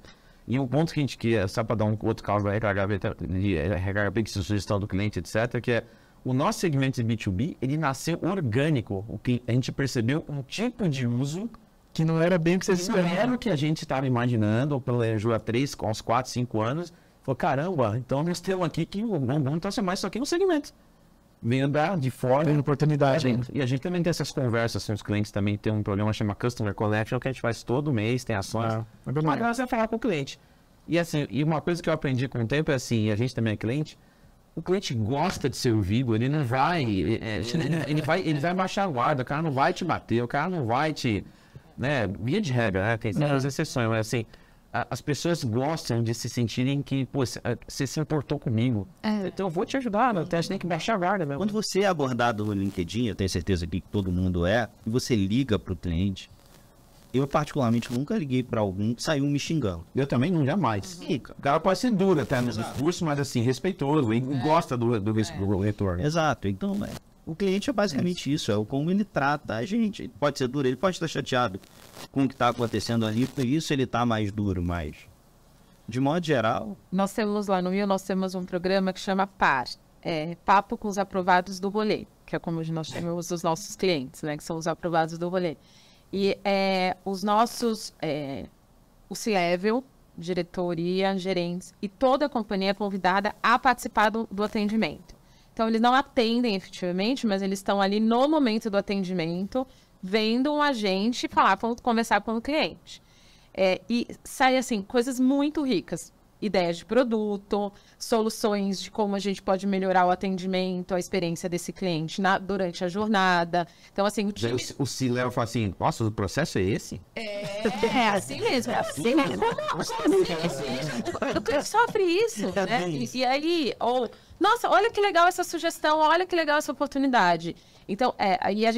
E um ponto que a gente quer, só para dar um outro caso da RHB, que é sugestão do cliente, etc., que é o nosso segmento de B2B, ele nasceu orgânico. O que a gente percebeu um tipo de uso que não era bem o que vocês esperavam. Não era o que a gente estava imaginando, ou planejou há 3, uns 4, 5 anos. Falou, caramba, então nós temos aqui que vamos transformar isso aqui no segmento. Venda de fora. Tem oportunidade. E a gente também tem essas conversas, assim, os clientes também tem um programa chamado Customer Connection, que a gente faz todo mês, tem ações. Mas é falar com o cliente. E assim, e uma coisa que eu aprendi com o tempo é assim, e a gente também é cliente, o cliente gosta de ser ouvido, ele não vai, ele vai baixar a guarda, o cara não vai te bater, o cara não vai te... Né, via de regra, né? Tem as exceções, mas assim, as pessoas gostam de se sentirem que, pô, você se importou comigo. Então eu vou te ajudar, né? Você tem que baixar a guarda mesmo. Quando você é abordado no LinkedIn, eu tenho certeza que todo mundo é, e você liga para o cliente, eu particularmente nunca liguei para algum que saiu me xingando. Eu também não, jamais. O cara pode ser duro até nos discursos, mas assim, respeitoso, e gosta do retorno. Exato, então, o cliente é basicamente isso, é como ele trata a gente. Ele pode ser duro, ele pode estar chateado com o que está acontecendo ali, por isso ele está mais duro, mas de modo geral... Nós temos lá no Rio, nós temos um programa que chama PAR, Papo com os Aprovados do Rolê, que é como nós chamamos os nossos clientes, né, que são os aprovados do rolê. E os nossos, o C-Level, diretoria, gerentes e toda a companhia é convidada a participar do atendimento. Então, eles não atendem efetivamente, mas eles estão ali no momento do atendimento, vendo um agente conversar com o cliente. E sai, assim, coisas muito ricas. Ideias de produto, soluções de como a gente pode melhorar o atendimento, a experiência desse cliente durante a jornada. Então, assim, o C-Level fala assim, nossa, o processo é esse? É assim mesmo, é assim mesmo. O cliente sofre isso, né? E aí, nossa, olha que legal essa sugestão, olha que legal essa oportunidade. Então, e a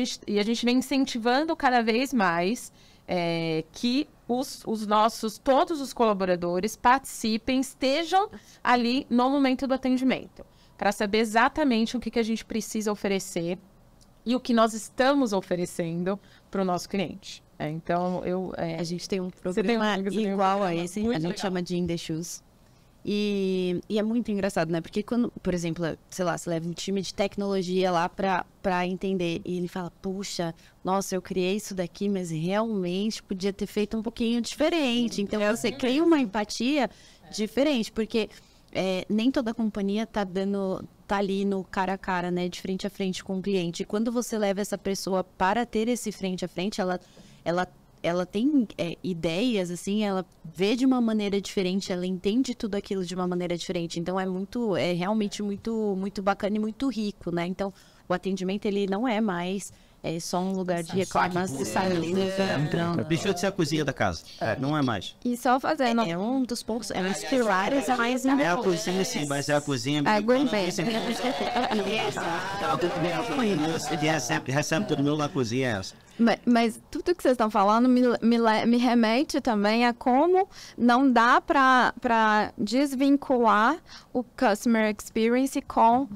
gente vem incentivando cada vez mais que todos os colaboradores participem, estejam ali no momento do atendimento, para saber exatamente o que a gente precisa oferecer e o que nós estamos oferecendo para o nosso cliente. Então, a gente tem um programa igual a esse, a gente chama de In The Shoes. E é muito engraçado, né? Porque quando, por exemplo, sei lá, você leva um time de tecnologia lá pra entender e ele fala, puxa, nossa, eu criei isso daqui, mas realmente podia ter feito um pouquinho diferente. Então, você cria uma empatia diferente, porque nem toda companhia tá ali no cara a cara, né? De frente a frente com o cliente. E quando você leva essa pessoa para ter esse frente a frente, ela tem ideias, assim, ela vê de uma maneira diferente, ela entende tudo aquilo de uma maneira diferente. Então, é realmente muito, muito bacana e muito rico, né? Então, o atendimento, ele não é mais só um lugar de reclamação. Deixou de ser a cozinha da casa. Não é mais. E só fazendo... É um dos pontos, é um dos pilares mais importantes. É a cozinha, sim, mas é a cozinha... Recebe todo mundo na cozinha, Mas tudo que vocês estão falando me remete também a como não dá para desvincular o customer experience com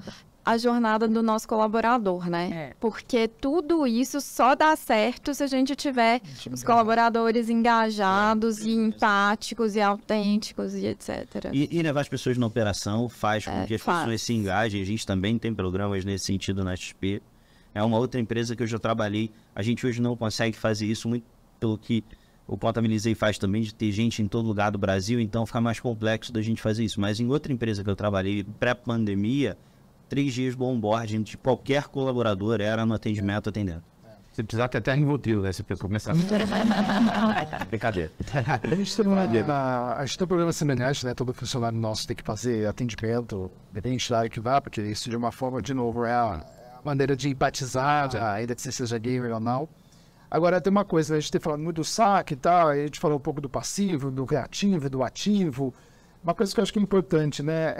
a jornada do nosso colaborador, né? Porque tudo isso só dá certo se a gente tiver os colaboradores engajados e empáticos e autênticos e etc. E levar as pessoas na operação faz com que as pessoas se engajem. A gente também tem programas nesse sentido na XP. É uma outra empresa que eu já trabalhei. A gente hoje não consegue fazer isso muito pelo que o Contabilizei faz também, de ter gente em todo lugar do Brasil, então fica mais complexo da gente fazer isso. Mas em outra empresa que eu trabalhei pré-pandemia, 3 dias do onboarding de qualquer colaborador era no atendimento atendendo. Se precisar ter até Rivotril, né? Você precisa começar. Brincadeira. A gente tem um problema semelhante, né? Todo funcionário nosso tem que fazer atendimento, depende da área que vá, porque isso de uma forma, de novo, é a maneira de empatizar, ainda que você seja gamer ou não. Agora, tem uma coisa, a gente tem falado muito do saque e tal, a gente falou um pouco do passivo, do reativo, do ativo. Uma coisa que eu acho que é importante, né?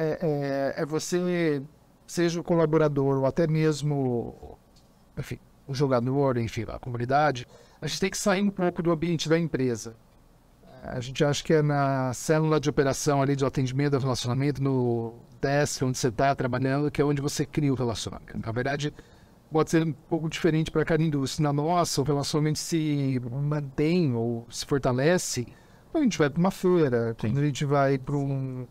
É você, seja o colaborador ou até mesmo, enfim, o jogador, enfim, a comunidade, a gente tem que sair um pouco do ambiente da empresa. A gente acha que é na célula de operação ali do atendimento, do relacionamento, no desk onde você está trabalhando, que é onde você cria o relacionamento. Na verdade, pode ser um pouco diferente para cada indústria. Na nossa, o relacionamento se mantém ou se fortalece quando a gente vai para uma feira, quando a gente vai para no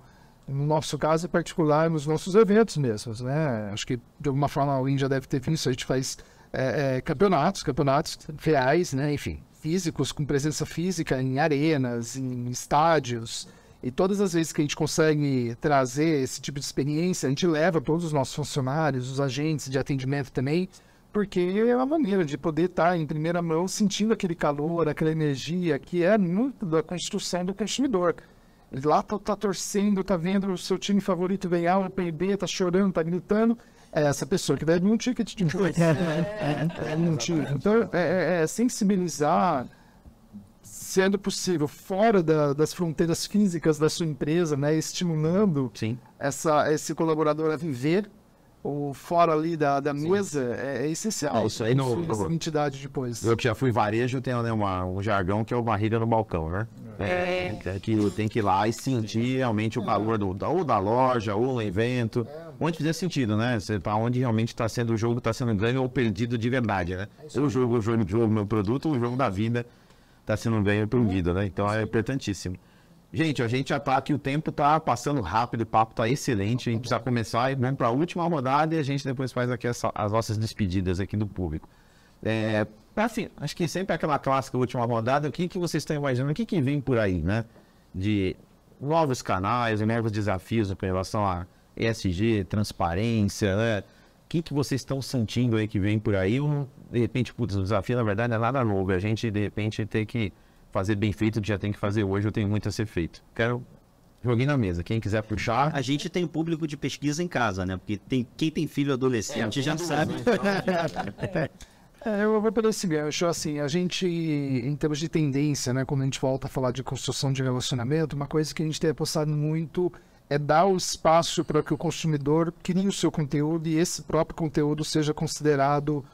nosso caso em particular, nos nossos eventos mesmos, né? Acho que de alguma forma alguém já deve ter visto, a gente faz campeonatos reais, né? Enfim, físicos, com presença física em arenas, em estádios. E todas as vezes que a gente consegue trazer esse tipo de experiência, a gente leva todos os nossos funcionários, os agentes de atendimento também, porque é uma maneira de poder estar em primeira mão sentindo aquele calor, aquela energia que é muito da construção do consumidor. Ele lá tá torcendo, tá vendo o seu time favorito ganhar o PIB, tá chorando, tá gritando. É essa pessoa que deve um ticket de Então, sensibilizar, sendo possível, fora das fronteiras físicas da sua empresa, né, estimulando esse colaborador a viver, ou fora ali da mesa, é essencial. Isso aí essa entidade depois. Eu que já fui varejo, tem, né, um jargão que é o barriga no balcão, né? Que tem que ir lá e sentir realmente o valor ou da loja, ou no evento, onde fizer sentido, né? Para onde realmente está sendo o jogo, está sendo ganho ou perdido de verdade, né? O jogo, meu produto, o jogo da vida está sendo ganho ou perdido, né? Então é importantíssimo. Gente, a gente já tá aqui, o tempo tá passando rápido, o papo tá excelente, a gente precisa começar e vamos para a última rodada e a gente depois faz aqui as nossas despedidas aqui do público. Assim, acho que sempre aquela clássica última rodada, o que vocês estão imaginando, o que vem por aí, né? De novos canais, novos desafios com relação a ESG, transparência, né? O que vocês estão sentindo aí que vem por aí? De repente, o desafio na verdade não é nada novo, a gente de repente tem que fazer bem feito, o que já tem que fazer hoje, eu tenho muito a ser feito. Joguei na mesa, quem quiser puxar. A gente tem público de pesquisa em casa, né? Porque quem tem filho adolescente já sabe. Eu vou pelo seguinte, eu acho assim, a gente, em termos de tendência, né, quando a gente volta a falar de construção de relacionamento, uma coisa que a gente tem apostado muito é dar o espaço para que o consumidor crie o seu conteúdo e esse próprio conteúdo seja considerado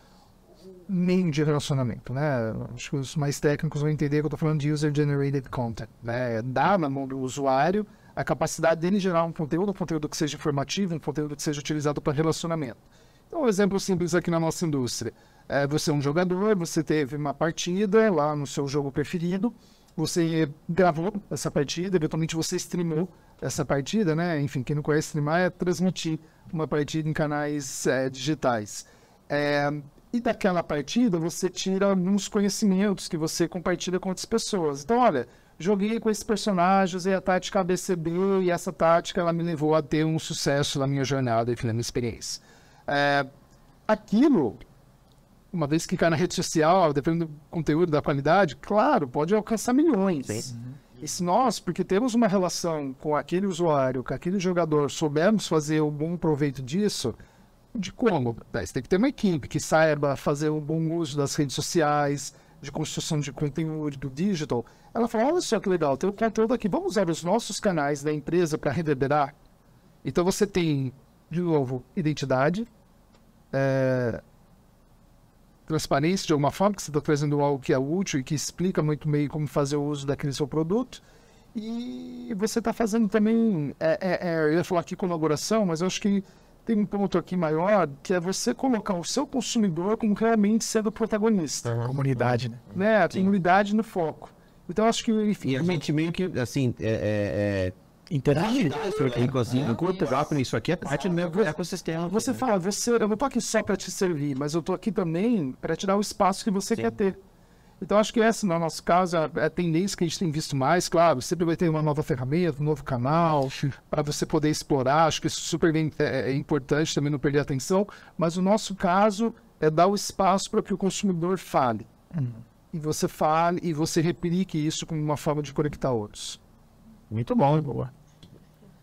meio de relacionamento, né? Acho que os mais técnicos vão entender que eu estou falando de user-generated content, né? Dar na mão do usuário a capacidade dele gerar um conteúdo que seja informativo, um conteúdo que seja utilizado para relacionamento. Então, um exemplo simples aqui na nossa indústria. Você é um jogador, você teve uma partida lá no seu jogo preferido, você gravou essa partida, eventualmente você streamou essa partida, né? Enfim, quem não conhece streamar é transmitir uma partida em canais digitais. E daquela partida você tira alguns conhecimentos que você compartilha com outras pessoas. Então, olha, joguei com esses personagens e a tática ABCB e essa tática ela me levou a ter um sucesso na minha jornada e na minha experiência. Aquilo, uma vez que cai na rede social, dependendo do conteúdo, da qualidade, claro, pode alcançar milhões. Sim. E se nós, porque temos uma relação com aquele usuário, com aquele jogador, soubermos fazer um bom proveito disso, de como? Você tem que ter uma equipe que saiba fazer um bom uso das redes sociais, de construção de conteúdo, do digital. Ela fala, olha só que legal, tem um conteúdo aqui, vamos usar os nossos canais da empresa para reverberar. Então você tem, de novo, identidade, transparência de alguma forma, que você está trazendo algo que é útil e que explica muito bem como fazer o uso daquele seu produto. E você está fazendo também, eu ia falar aqui colaboração, mas eu acho que tem um ponto aqui maior, que é você colocar o seu consumidor como realmente sendo o protagonista. Comunidade, né? Né? A comunidade no foco. Então, acho que... E realmente meio que, assim, Interagir. assim, enquanto rápido, isso aqui é parte do meu ecossistema. Você fala, eu não tô aqui só para te servir, mas eu tô aqui também para te dar o espaço que você quer ter. Então, acho que essa, no nosso caso, é a tendência que a gente tem visto mais. Claro, sempre vai ter uma nova ferramenta, um novo canal, para você poder explorar. Acho que isso é importante também, não perder a atenção. Mas o nosso caso é dar o espaço para que o consumidor fale. E você fale e você replique isso como uma forma de conectar outros. Muito bom, boa.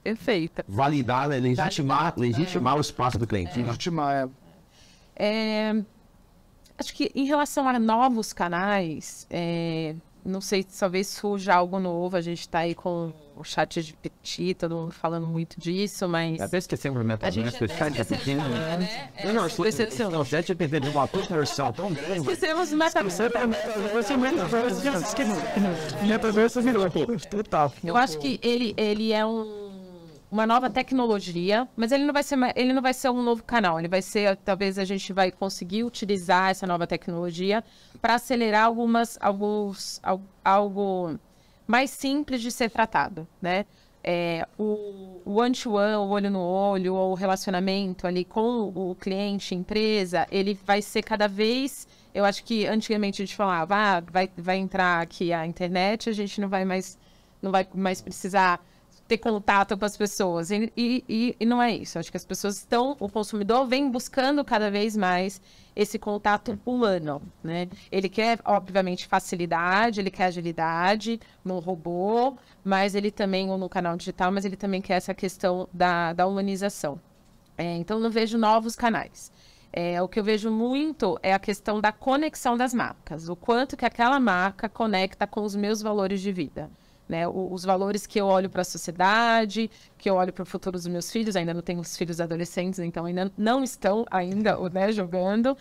Perfeita. Validar, né? legitimar o espaço do cliente. Legitimar, Acho que em relação a novos canais, não sei se talvez surja algo novo. A gente está aí com o chat GPT, todo mundo falando muito disso, mas... Até esquecemos o metaverso, o chat GPT. Não, o chat GPT deu uma conversão tão grande. Esquecemos o metaverso. Metaverso virou, total. Eu acho que ele é uma nova tecnologia, mas ele não vai ser um novo canal. Ele vai ser, talvez a gente vai conseguir utilizar essa nova tecnologia para acelerar algo mais simples de ser tratado, né? O one-to-one, o olho no olho, ou o relacionamento ali com o cliente, empresa, ele vai ser cada vez... Eu acho que antigamente a gente falava, vai entrar aqui a internet, a gente não vai mais precisar ter contato com as pessoas. E não é isso. Acho que as pessoas o consumidor vem buscando cada vez mais esse contato humano, né? Ele quer, obviamente, facilidade, ele quer agilidade no robô, mas ele também, ou no canal digital, mas ele também quer essa questão da humanização. Então, não vejo novos canais. O que eu vejo muito é a questão da conexão das marcas. O quanto que aquela marca conecta com os meus valores de vida. Né, os valores que eu olho para a sociedade, que eu olho para o futuro dos meus filhos. Ainda não tenho os filhos adolescentes, então ainda não estão né, jogando,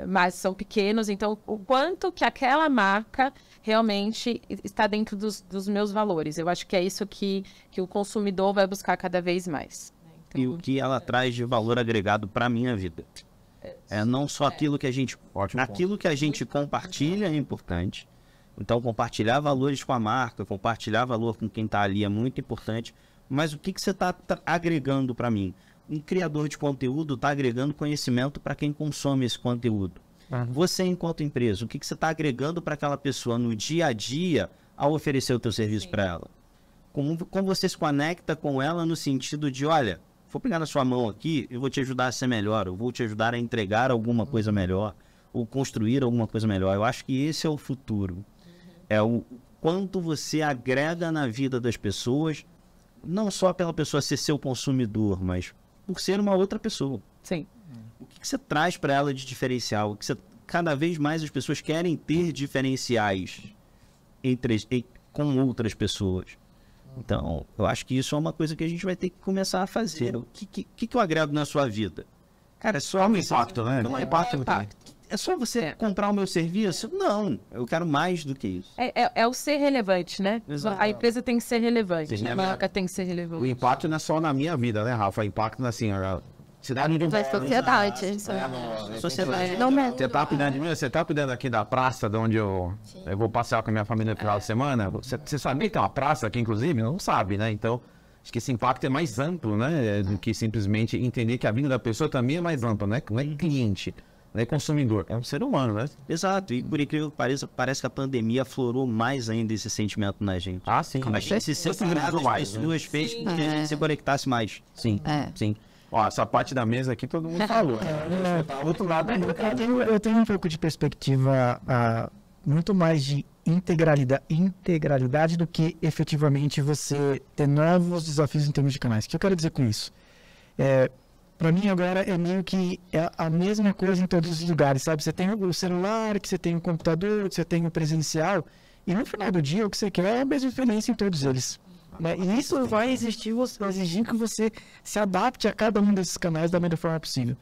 mas são pequenos. Então, o quanto que aquela marca realmente está dentro dos meus valores. Eu acho que é isso que o consumidor vai buscar cada vez mais. Então, e o que ela traz de valor agregado para a minha vida. Não só aquilo que a gente... Aquilo que a gente compartilha é importante. Então, compartilhar valores com a marca, compartilhar valor com quem está ali é muito importante. Mas o que você está agregando para mim? Um criador de conteúdo está agregando conhecimento para quem consome esse conteúdo. Você, enquanto empresa, o que você está agregando para aquela pessoa no dia a dia ao oferecer o teu serviço para ela? Como você se conecta com ela no sentido de, olha, vou pegar na sua mão aqui, eu vou te ajudar a ser melhor, eu vou te ajudar a entregar alguma coisa melhor, ou construir alguma coisa melhor. Eu acho que esse é o futuro. É o quanto você agrega na vida das pessoas, não só pela pessoa ser seu consumidor, mas por ser uma outra pessoa. Sim. O que você traz para ela de diferencial? Cada vez mais as pessoas querem ter diferenciais com outras pessoas. Então, eu acho que isso é uma coisa que a gente vai ter que começar a fazer. O que eu agrego na sua vida? Cara, é só um impacto, né? Não é impacto. É só você comprar o meu serviço? Não, eu quero mais do que isso. É o ser relevante, né? Exato. A empresa tem que ser relevante, a marca tem que ser relevante. O impacto não é só na minha vida, né, Rafa? O impacto, assim, cidade de... sociedade. Sociedade. Você tá cuidando aqui da praça de onde eu vou passear com a minha família no final de semana? Você sabia que tem uma praça aqui, inclusive? Não sabe, né? Então, acho que esse impacto é mais amplo, né? Do que simplesmente entender que a vida da pessoa também é mais ampla, né? Não é cliente. Não é consumidor, é um ser humano, né? Exato, e por incrível que pareça, parece que a pandemia aflorou mais ainda esse sentimento na gente. Ah, sim. A gente se separou mais, pessoas fez com que a gente se conectasse mais. Sim, sim. Ó, essa parte da mesa aqui todo mundo falou. Outro lado, eu tenho um pouco de perspectiva muito mais de integralidade do que efetivamente você ter novos desafios em termos de canais. O que eu quero dizer com isso? Para mim agora é meio que a mesma coisa em todos os lugares, sabe? Você tem o celular, que você tem o computador, que você tem o presencial, e no final do dia o que você quer é a mesma diferença em todos eles. Né? E isso vai exigir que você se adapte a cada um desses canais da melhor forma possível.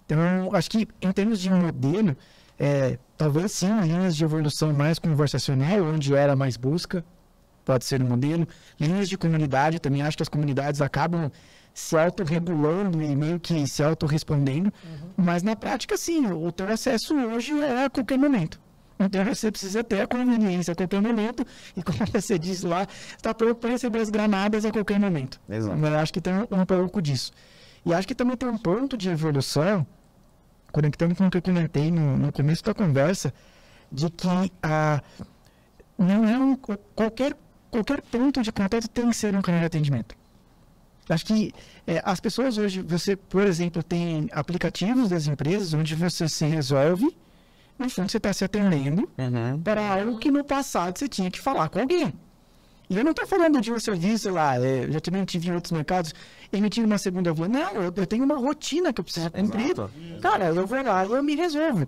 Então, acho que em termos de modelo, talvez sim, linhas de evolução mais conversacional, onde era mais busca, pode ser um modelo. Linhas de comunidade, também acho que as comunidades acabam se autorregulando e meio que se autorrespondendo, mas na prática, sim, o teu acesso hoje é a qualquer momento. Então você precisa ter a conveniência a qualquer momento, e como você disse lá, está pronto para receber as granadas a qualquer momento. Exato. Eu acho que tem um pouco disso. E acho que também tem um ponto de evolução, conectando com o que eu comentei no começo da conversa, de que não é qualquer ponto de contato tem que ser um canal de atendimento. Acho que as pessoas hoje, você, por exemplo, tem aplicativos das empresas onde você se resolve, no fundo você está se atendendo para algo que no passado você tinha que falar com alguém. E eu não estou falando de um serviço lá, eu já também tive em outros mercados, emitir uma segunda voz. Não, eu tenho uma rotina que eu preciso cumprir. Cara, eu vou lá, eu me resolvo.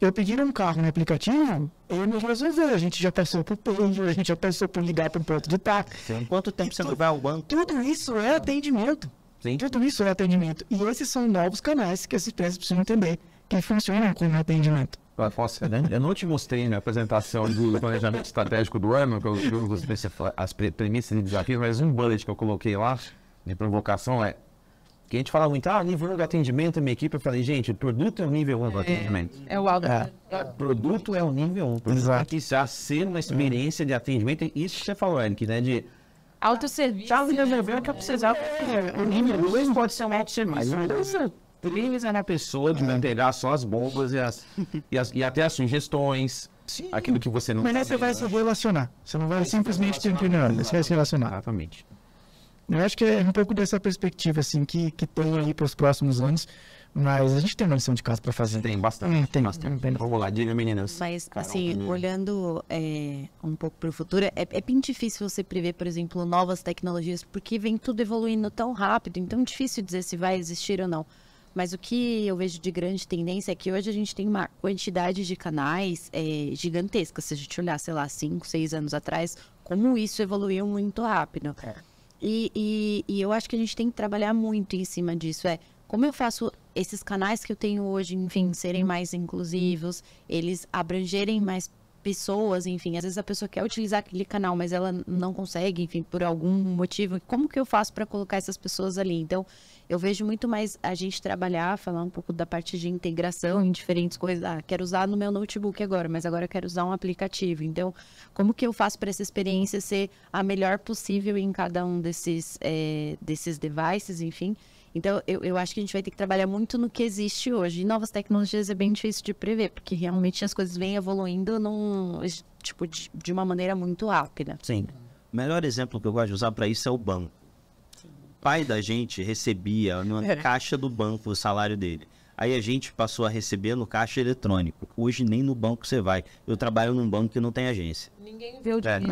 Eu pedi um carro no aplicativo, eu me resolvi. A gente já passou por page, a gente já passou por ligar para o ponto de táxi. Quanto tempo você não vai ao banco? Tudo isso é atendimento. Sim. Tudo isso é atendimento. E esses são novos canais que as empresas precisam entender, que funcionam como atendimento. Eu não te mostrei na apresentação do planejamento estratégico do ano, que eu uso as premissas e desafios, mas um bullet que eu coloquei lá, de provocação, que a gente fala muito, nível 1 do atendimento, minha equipe, eu falei, gente, o produto é o nível 1 do atendimento. É o alto. O produto é o nível 1. Exato. Tem que já ser uma experiência de atendimento, isso que você falou, Eric, né, de... Autosserviço. Já resolveu o que eu precisava. O nível 2 pode ser um autosserviço. Prioriza na pessoa de entregar só as bombas e até as sugestões, aquilo que você não... Mas aí você vai se relacionar. Você não vai simplesmente ter opinião, você vai se relacionar. Exatamente. Eu acho que é um pouco dessa perspectiva, assim, que tem aí para os próximos anos, mas a gente tem uma lição de casa para fazer. Tem bastante. Tem bastante. Vamos lá, diga, meninas. Mas, assim, olhando um pouco para o futuro, é bem difícil você prever, por exemplo, novas tecnologias, porque vem tudo evoluindo tão rápido, então é difícil dizer se vai existir ou não. Mas o que eu vejo de grande tendência é que hoje a gente tem uma quantidade de canais gigantesca. Se a gente olhar, sei lá, 5, 6 anos atrás, como isso evoluiu muito rápido. E eu acho que a gente tem que trabalhar muito em cima disso. Como eu faço esses canais que eu tenho hoje, enfim, serem mais inclusivos, eles abrangerem mais pessoas, enfim. Às vezes a pessoa quer utilizar aquele canal, mas ela não consegue, enfim, por algum motivo. Como que eu faço para colocar essas pessoas ali? Então, eu vejo muito mais a gente trabalhar, falar um pouco da parte de integração em diferentes coisas. Quero usar no meu notebook agora, mas agora eu quero usar um aplicativo. Então, como que eu faço para essa experiência ser a melhor possível em cada um desses devices, enfim. Então, eu acho que a gente vai ter que trabalhar muito no que existe hoje. E novas tecnologias é bem difícil de prever, porque realmente as coisas vêm evoluindo de uma maneira muito rápida. Sim. O melhor exemplo que eu gosto de usar para isso é o banco. O pai da gente recebia na caixa do banco o salário dele. Aí a gente passou a receber no caixa eletrônico. Hoje nem no banco você vai. Eu trabalho num banco que não tem agência. Ninguém vê o dinheiro.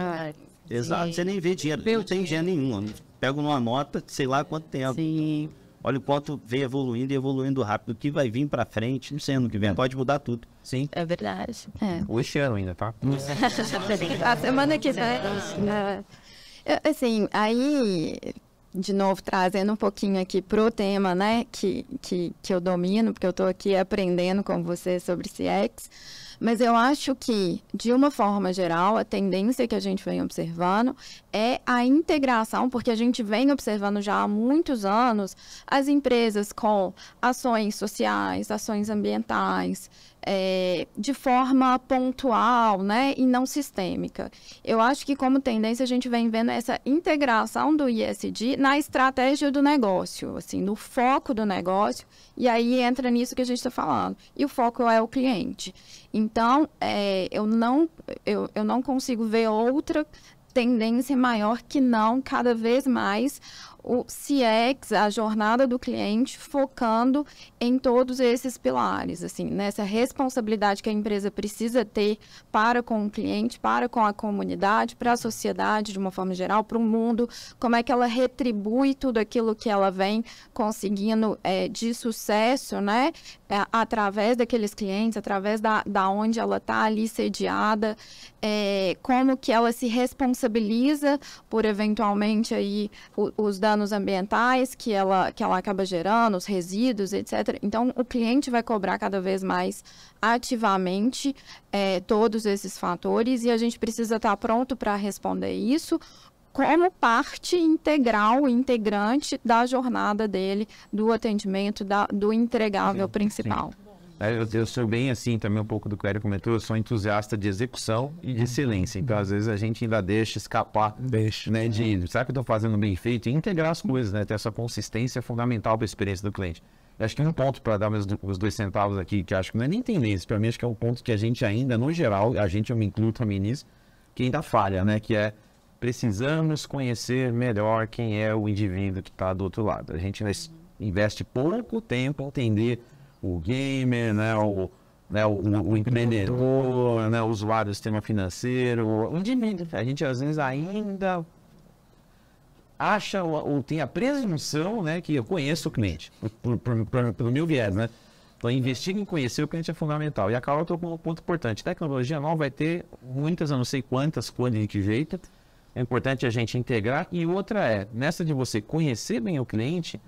Exato, você nem vê dinheiro. Não tem dinheiro nenhum. Pego numa nota, sei lá quanto tempo. Sim. Olha o quanto vem evoluindo e evoluindo rápido. O que vai vir pra frente, não sei ano que vem. Pode mudar tudo. Sim. É verdade. Este ano ainda, tá? A semana que vem. Assim, aí, de novo, trazendo um pouquinho aqui pro tema, né, que eu domino, porque eu estou aqui aprendendo com você sobre CX. Mas eu acho que, de uma forma geral, a tendência que a gente vem observando é a integração, porque a gente vem observando já há muitos anos as empresas com ações sociais, ações ambientais, de forma pontual, né, e não sistêmica. Eu acho que, como tendência, a gente vem vendo essa integração do ESG na estratégia do negócio, assim, no foco do negócio, e aí entra nisso que a gente está falando. E o foco é o cliente. Então, eu não consigo ver outra tendência maior que não, cada vez mais, o CX, a jornada do cliente, focando em todos esses pilares, assim, nessa responsabilidade que a empresa precisa ter para com o cliente, para com a comunidade, para a sociedade de uma forma geral, para o mundo, como é que ela retribui tudo aquilo que ela vem conseguindo de sucesso, né, através daqueles clientes, através da onde ela está ali sediada, como que ela se responsabiliza por, eventualmente, aí, os danos ambientais que ela acaba gerando, os resíduos, etc. Então, o cliente vai cobrar cada vez mais ativamente todos esses fatores e a gente precisa estar pronto para responder isso como parte integral, integrante da jornada dele, do atendimento, do entregável principal. Eu sou bem assim também, um pouco do que o Eric comentou, eu sou entusiasta de execução e de excelência. Então, às vezes, a gente ainda deixa escapar, né, de será que eu estou fazendo bem feito? E integrar as coisas, né? Ter essa consistência é fundamental para a experiência do cliente. Eu acho que um ponto para dar os 2 centavos aqui, que eu acho que não é nem tendência, para mim acho que é um ponto que a gente ainda, no geral, eu me incluo também nisso, que ainda falha, né? Que é precisamos conhecer melhor quem é o indivíduo que está do outro lado. A gente investe pouco tempo em entender o gamer, né, o empreendedor, né, o usuário do sistema financeiro, o indivíduo. A gente às vezes ainda acha ou tem a presunção, né, que eu conheço o cliente, pelo meu viés, né? Então, investir em conhecer o cliente é fundamental. E a Carol tocou um ponto importante. Tecnologia nova vai ter muitas, eu não sei quantas, quando e de que jeito. É importante a gente integrar. E outra é, nessa de você conhecer bem o cliente,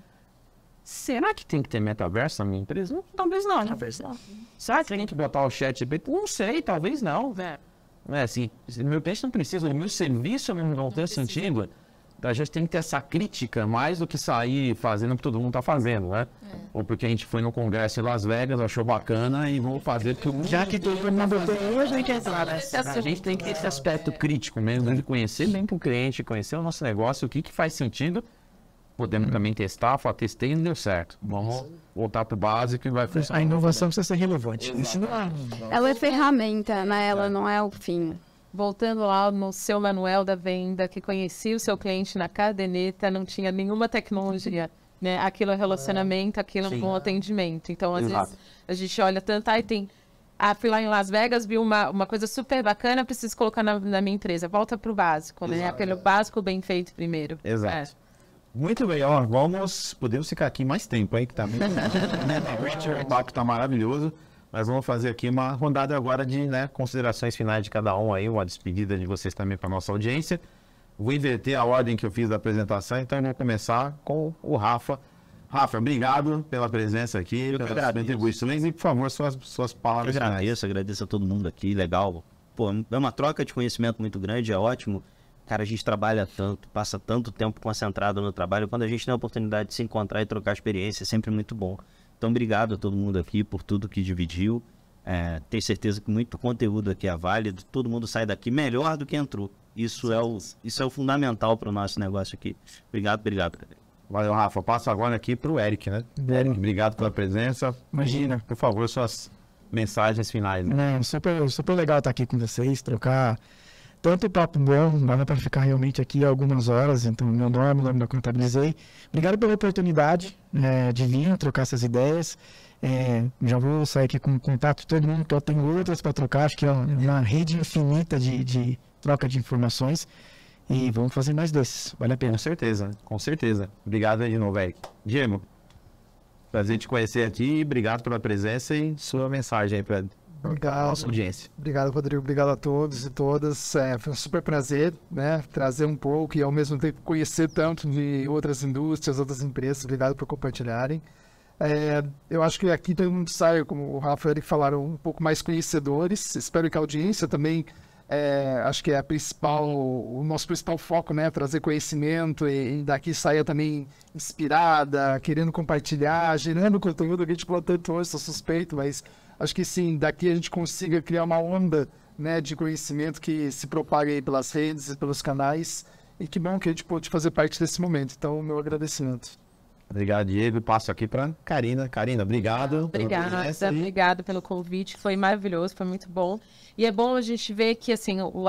será que tem que ter metaverso na minha empresa? Não, talvez não. Talvez não. Será que tem que botar o chat GPT? Não sei, talvez não. Não é assim, meu cliente não precisa, o meu serviço não tem sentido. A gente tem que ter essa crítica mais do que sair fazendo o que todo mundo está fazendo, né? Ou porque a gente foi no congresso em Las Vegas, achou bacana e vamos fazer tudo. Já que todo mundo a gente tem que ter esse aspecto crítico mesmo, de conhecer bem o cliente, conhecer o nosso negócio, o que faz sentido. Podemos também testar, falar, testei e não deu certo. Vamos voltar para o básico e vai funcionar. A inovação precisa ser relevante. Ela é ferramenta, né? Ela não é o fim. Voltando lá no seu manual da venda, que conhecia o seu cliente na caderneta, não tinha nenhuma tecnologia, né? Aquilo é relacionamento, aquilo é um bom atendimento. Então, às vezes, a gente olha tanto, fui lá em Las Vegas, vi uma coisa super bacana, preciso colocar na minha empresa. Volta para o básico, né? Aquele básico bem feito primeiro. Exato. Muito bem, ó, podemos ficar aqui mais tempo, aí que tá muito o papo tá maravilhoso. Mas vamos fazer aqui uma rodada agora de, né, considerações finais de cada um aí, uma despedida de vocês também para nossa audiência. Vou inverter a ordem que eu fiz da apresentação, então eu vou começar com o Rafa. Rafa, obrigado pela presença aqui, pelas contribuições e, por favor, suas palavras. Eu agradeço a todo mundo aqui, legal. Pô, é uma troca de conhecimento muito grande, é ótimo. Cara, a gente trabalha tanto, passa tanto tempo concentrado no trabalho, quando a gente tem a oportunidade de se encontrar e trocar experiência, é sempre muito bom. Então, obrigado a todo mundo aqui por tudo que dividiu. Tenho certeza que muito conteúdo aqui é válido. Todo mundo sai daqui melhor do que entrou. Isso é o fundamental para o nosso negócio aqui. Obrigado. Valeu, Rafa. Passo agora aqui para o Eric, né? Eric, obrigado pela presença. Imagina. Por favor, suas mensagens finais. Né? Super legal estar aqui com vocês, trocar tanto papo bom, dava para ficar realmente aqui algumas horas, então meu nome da Contabilizei. Obrigado pela oportunidade de vir trocar essas ideias. Já vou sair aqui com contato de todo mundo, que eu tenho outras para trocar, acho que é uma rede infinita de troca de informações. E vamos fazer mais desses, vale a pena. Com certeza. Obrigado aí de novo, Eric. Diego, prazer te conhecer aqui, obrigado pela presença e sua mensagem aí para a nossa audiência. Obrigado, Rodrigo. Obrigado a todos e todas. Foi um super prazer, né? Trazer um pouco e ao mesmo tempo conhecer tanto de outras indústrias, outras empresas. Obrigado por compartilharem. Eu acho que aqui todo mundo sai, como o Rafa e o Eric falaram, um pouco mais conhecedores. Espero que a audiência também, acho que é o nosso principal foco, né? Trazer conhecimento e daqui saia também inspirada, querendo compartilhar, gerando conteúdo que a gente falou tanto hoje, sou suspeito, mas acho que sim, daqui a gente consiga criar uma onda, né, de conhecimento que se propague aí pelas redes e pelos canais. E que bom que a gente pôde fazer parte desse momento. Então, meu agradecimento. Obrigado, Diego. Passo aqui para Karina. Karina, obrigado. Obrigado pelo convite. Foi maravilhoso, foi muito bom. E é bom a gente ver que assim, o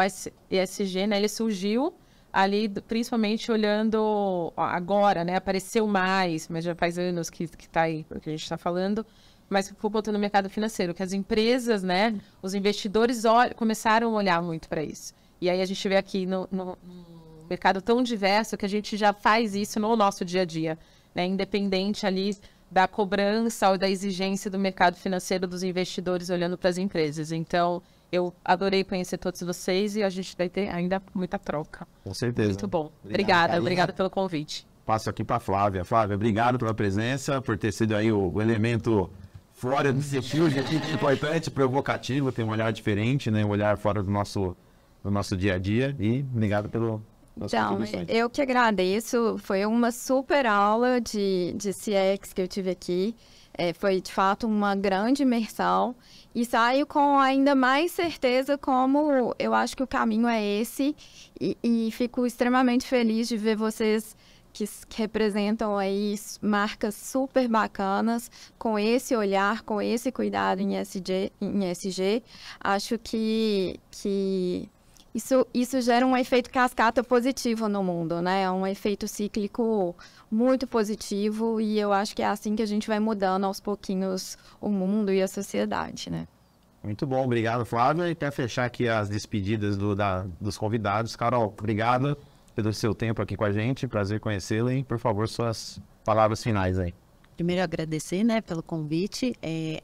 ESG, né, ele surgiu ali, principalmente olhando agora, né? Apareceu mais, mas já faz anos que está aí, o que a gente está falando. Mas por conta do mercado financeiro, que as empresas, né, os investidores começaram a olhar muito para isso. E aí a gente vê aqui no mercado tão diverso que a gente já faz isso no nosso dia a dia, né, independente ali da cobrança ou da exigência do mercado financeiro dos investidores olhando para as empresas. Então, eu adorei conhecer todos vocês e a gente vai ter ainda muita troca. Com certeza. Muito bom. Obrigada pelo convite. Passo aqui para Flávia. Flávia, obrigado pela presença, por ter sido aí o elemento fora do perfil, importante, provocativo, tem um olhar diferente, né? Um olhar fora do nosso dia a dia. E obrigado das Então, contribuições. eu que agradeço. Foi uma super aula de CX que eu tive aqui. Foi, de fato, uma grande imersão. E saio com ainda mais certeza como eu acho que o caminho é esse. E fico extremamente feliz de ver vocês que representam aí marcas super bacanas, com esse olhar, com esse cuidado em ESG. Acho que isso gera um efeito cascata positivo no mundo, né? É um efeito cíclico muito positivo e eu acho que é assim que a gente vai mudando aos pouquinhos o mundo e a sociedade, né? Muito bom, obrigado, Flávia. E para fechar aqui as despedidas dos convidados, Carol, obrigado pelo seu tempo aqui com a gente, prazer conhecê-la e, por favor, suas palavras finais aí. Primeiro, agradecer, né, pelo convite.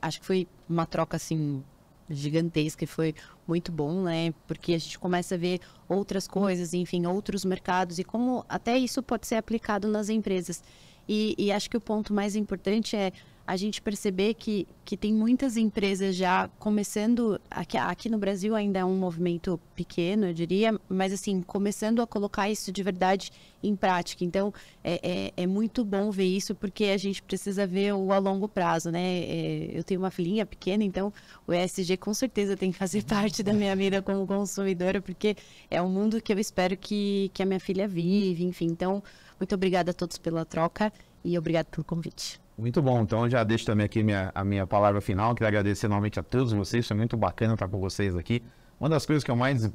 Acho que foi uma troca, assim, gigantesca e foi muito bom, né, porque a gente começa a ver outras coisas, enfim, outros mercados e como até isso pode ser aplicado nas empresas. E acho que o ponto mais importante é a gente perceber que tem muitas empresas já começando, aqui no Brasil ainda é um movimento pequeno, eu diria, mas assim, começando a colocar isso de verdade em prática. Então, é muito bom ver isso, porque a gente precisa ver o a longo prazo, né? Eu tenho uma filhinha pequena, então o ESG com certeza tem que fazer parte da minha vida como consumidora, porque é um mundo que eu espero que a minha filha vive, enfim. Então, muito obrigada a todos pela troca e obrigado pelo convite. Muito bom, então já deixo também aqui a minha palavra final. Quero agradecer novamente a todos vocês, foi muito bacana estar com vocês aqui. Uma das coisas que eu mais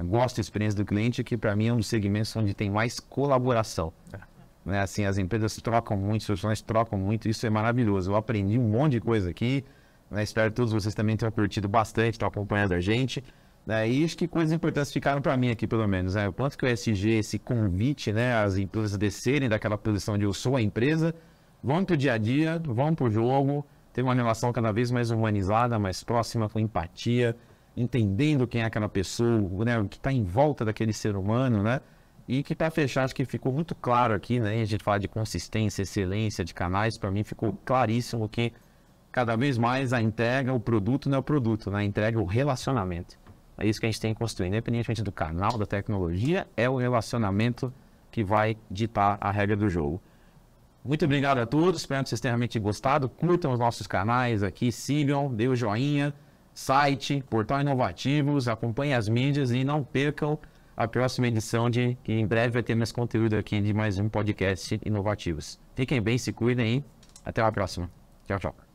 gosto da experiência do cliente é que para mim é um dos segmentos onde tem mais colaboração. Né? Assim, as empresas trocam muito, os profissionais trocam muito, isso é maravilhoso. Eu aprendi um monte de coisa aqui, né? Espero que todos vocês também tenham curtido bastante, estão acompanhando a gente. Né? E acho que coisas importantes ficaram para mim aqui, pelo menos. Né? O quanto que o ESG, esse convite, né, as empresas descerem daquela posição de eu sou a empresa, vão para o dia a dia, vão para o jogo, ter uma relação cada vez mais humanizada, mais próxima, com empatia, entendendo quem é aquela pessoa, né, o que está em volta daquele ser humano, né? E que para fechar, acho que ficou muito claro aqui, né? A gente fala de consistência, excelência de canais, para mim ficou claríssimo que cada vez mais a entrega, o produto não é o produto, né? A entrega é o relacionamento. É isso que a gente tem que construir, independentemente do canal, da tecnologia, é o relacionamento que vai ditar a regra do jogo. Muito obrigado a todos, espero que vocês tenham realmente gostado. Curtam os nossos canais aqui, sigam, dê o joinha, site, Portal Inovativos, acompanhem as mídias e não percam a próxima edição que em breve vai ter mais conteúdo aqui de mais um podcast Inovativos. Fiquem bem, se cuidem e até a próxima. Tchau, tchau.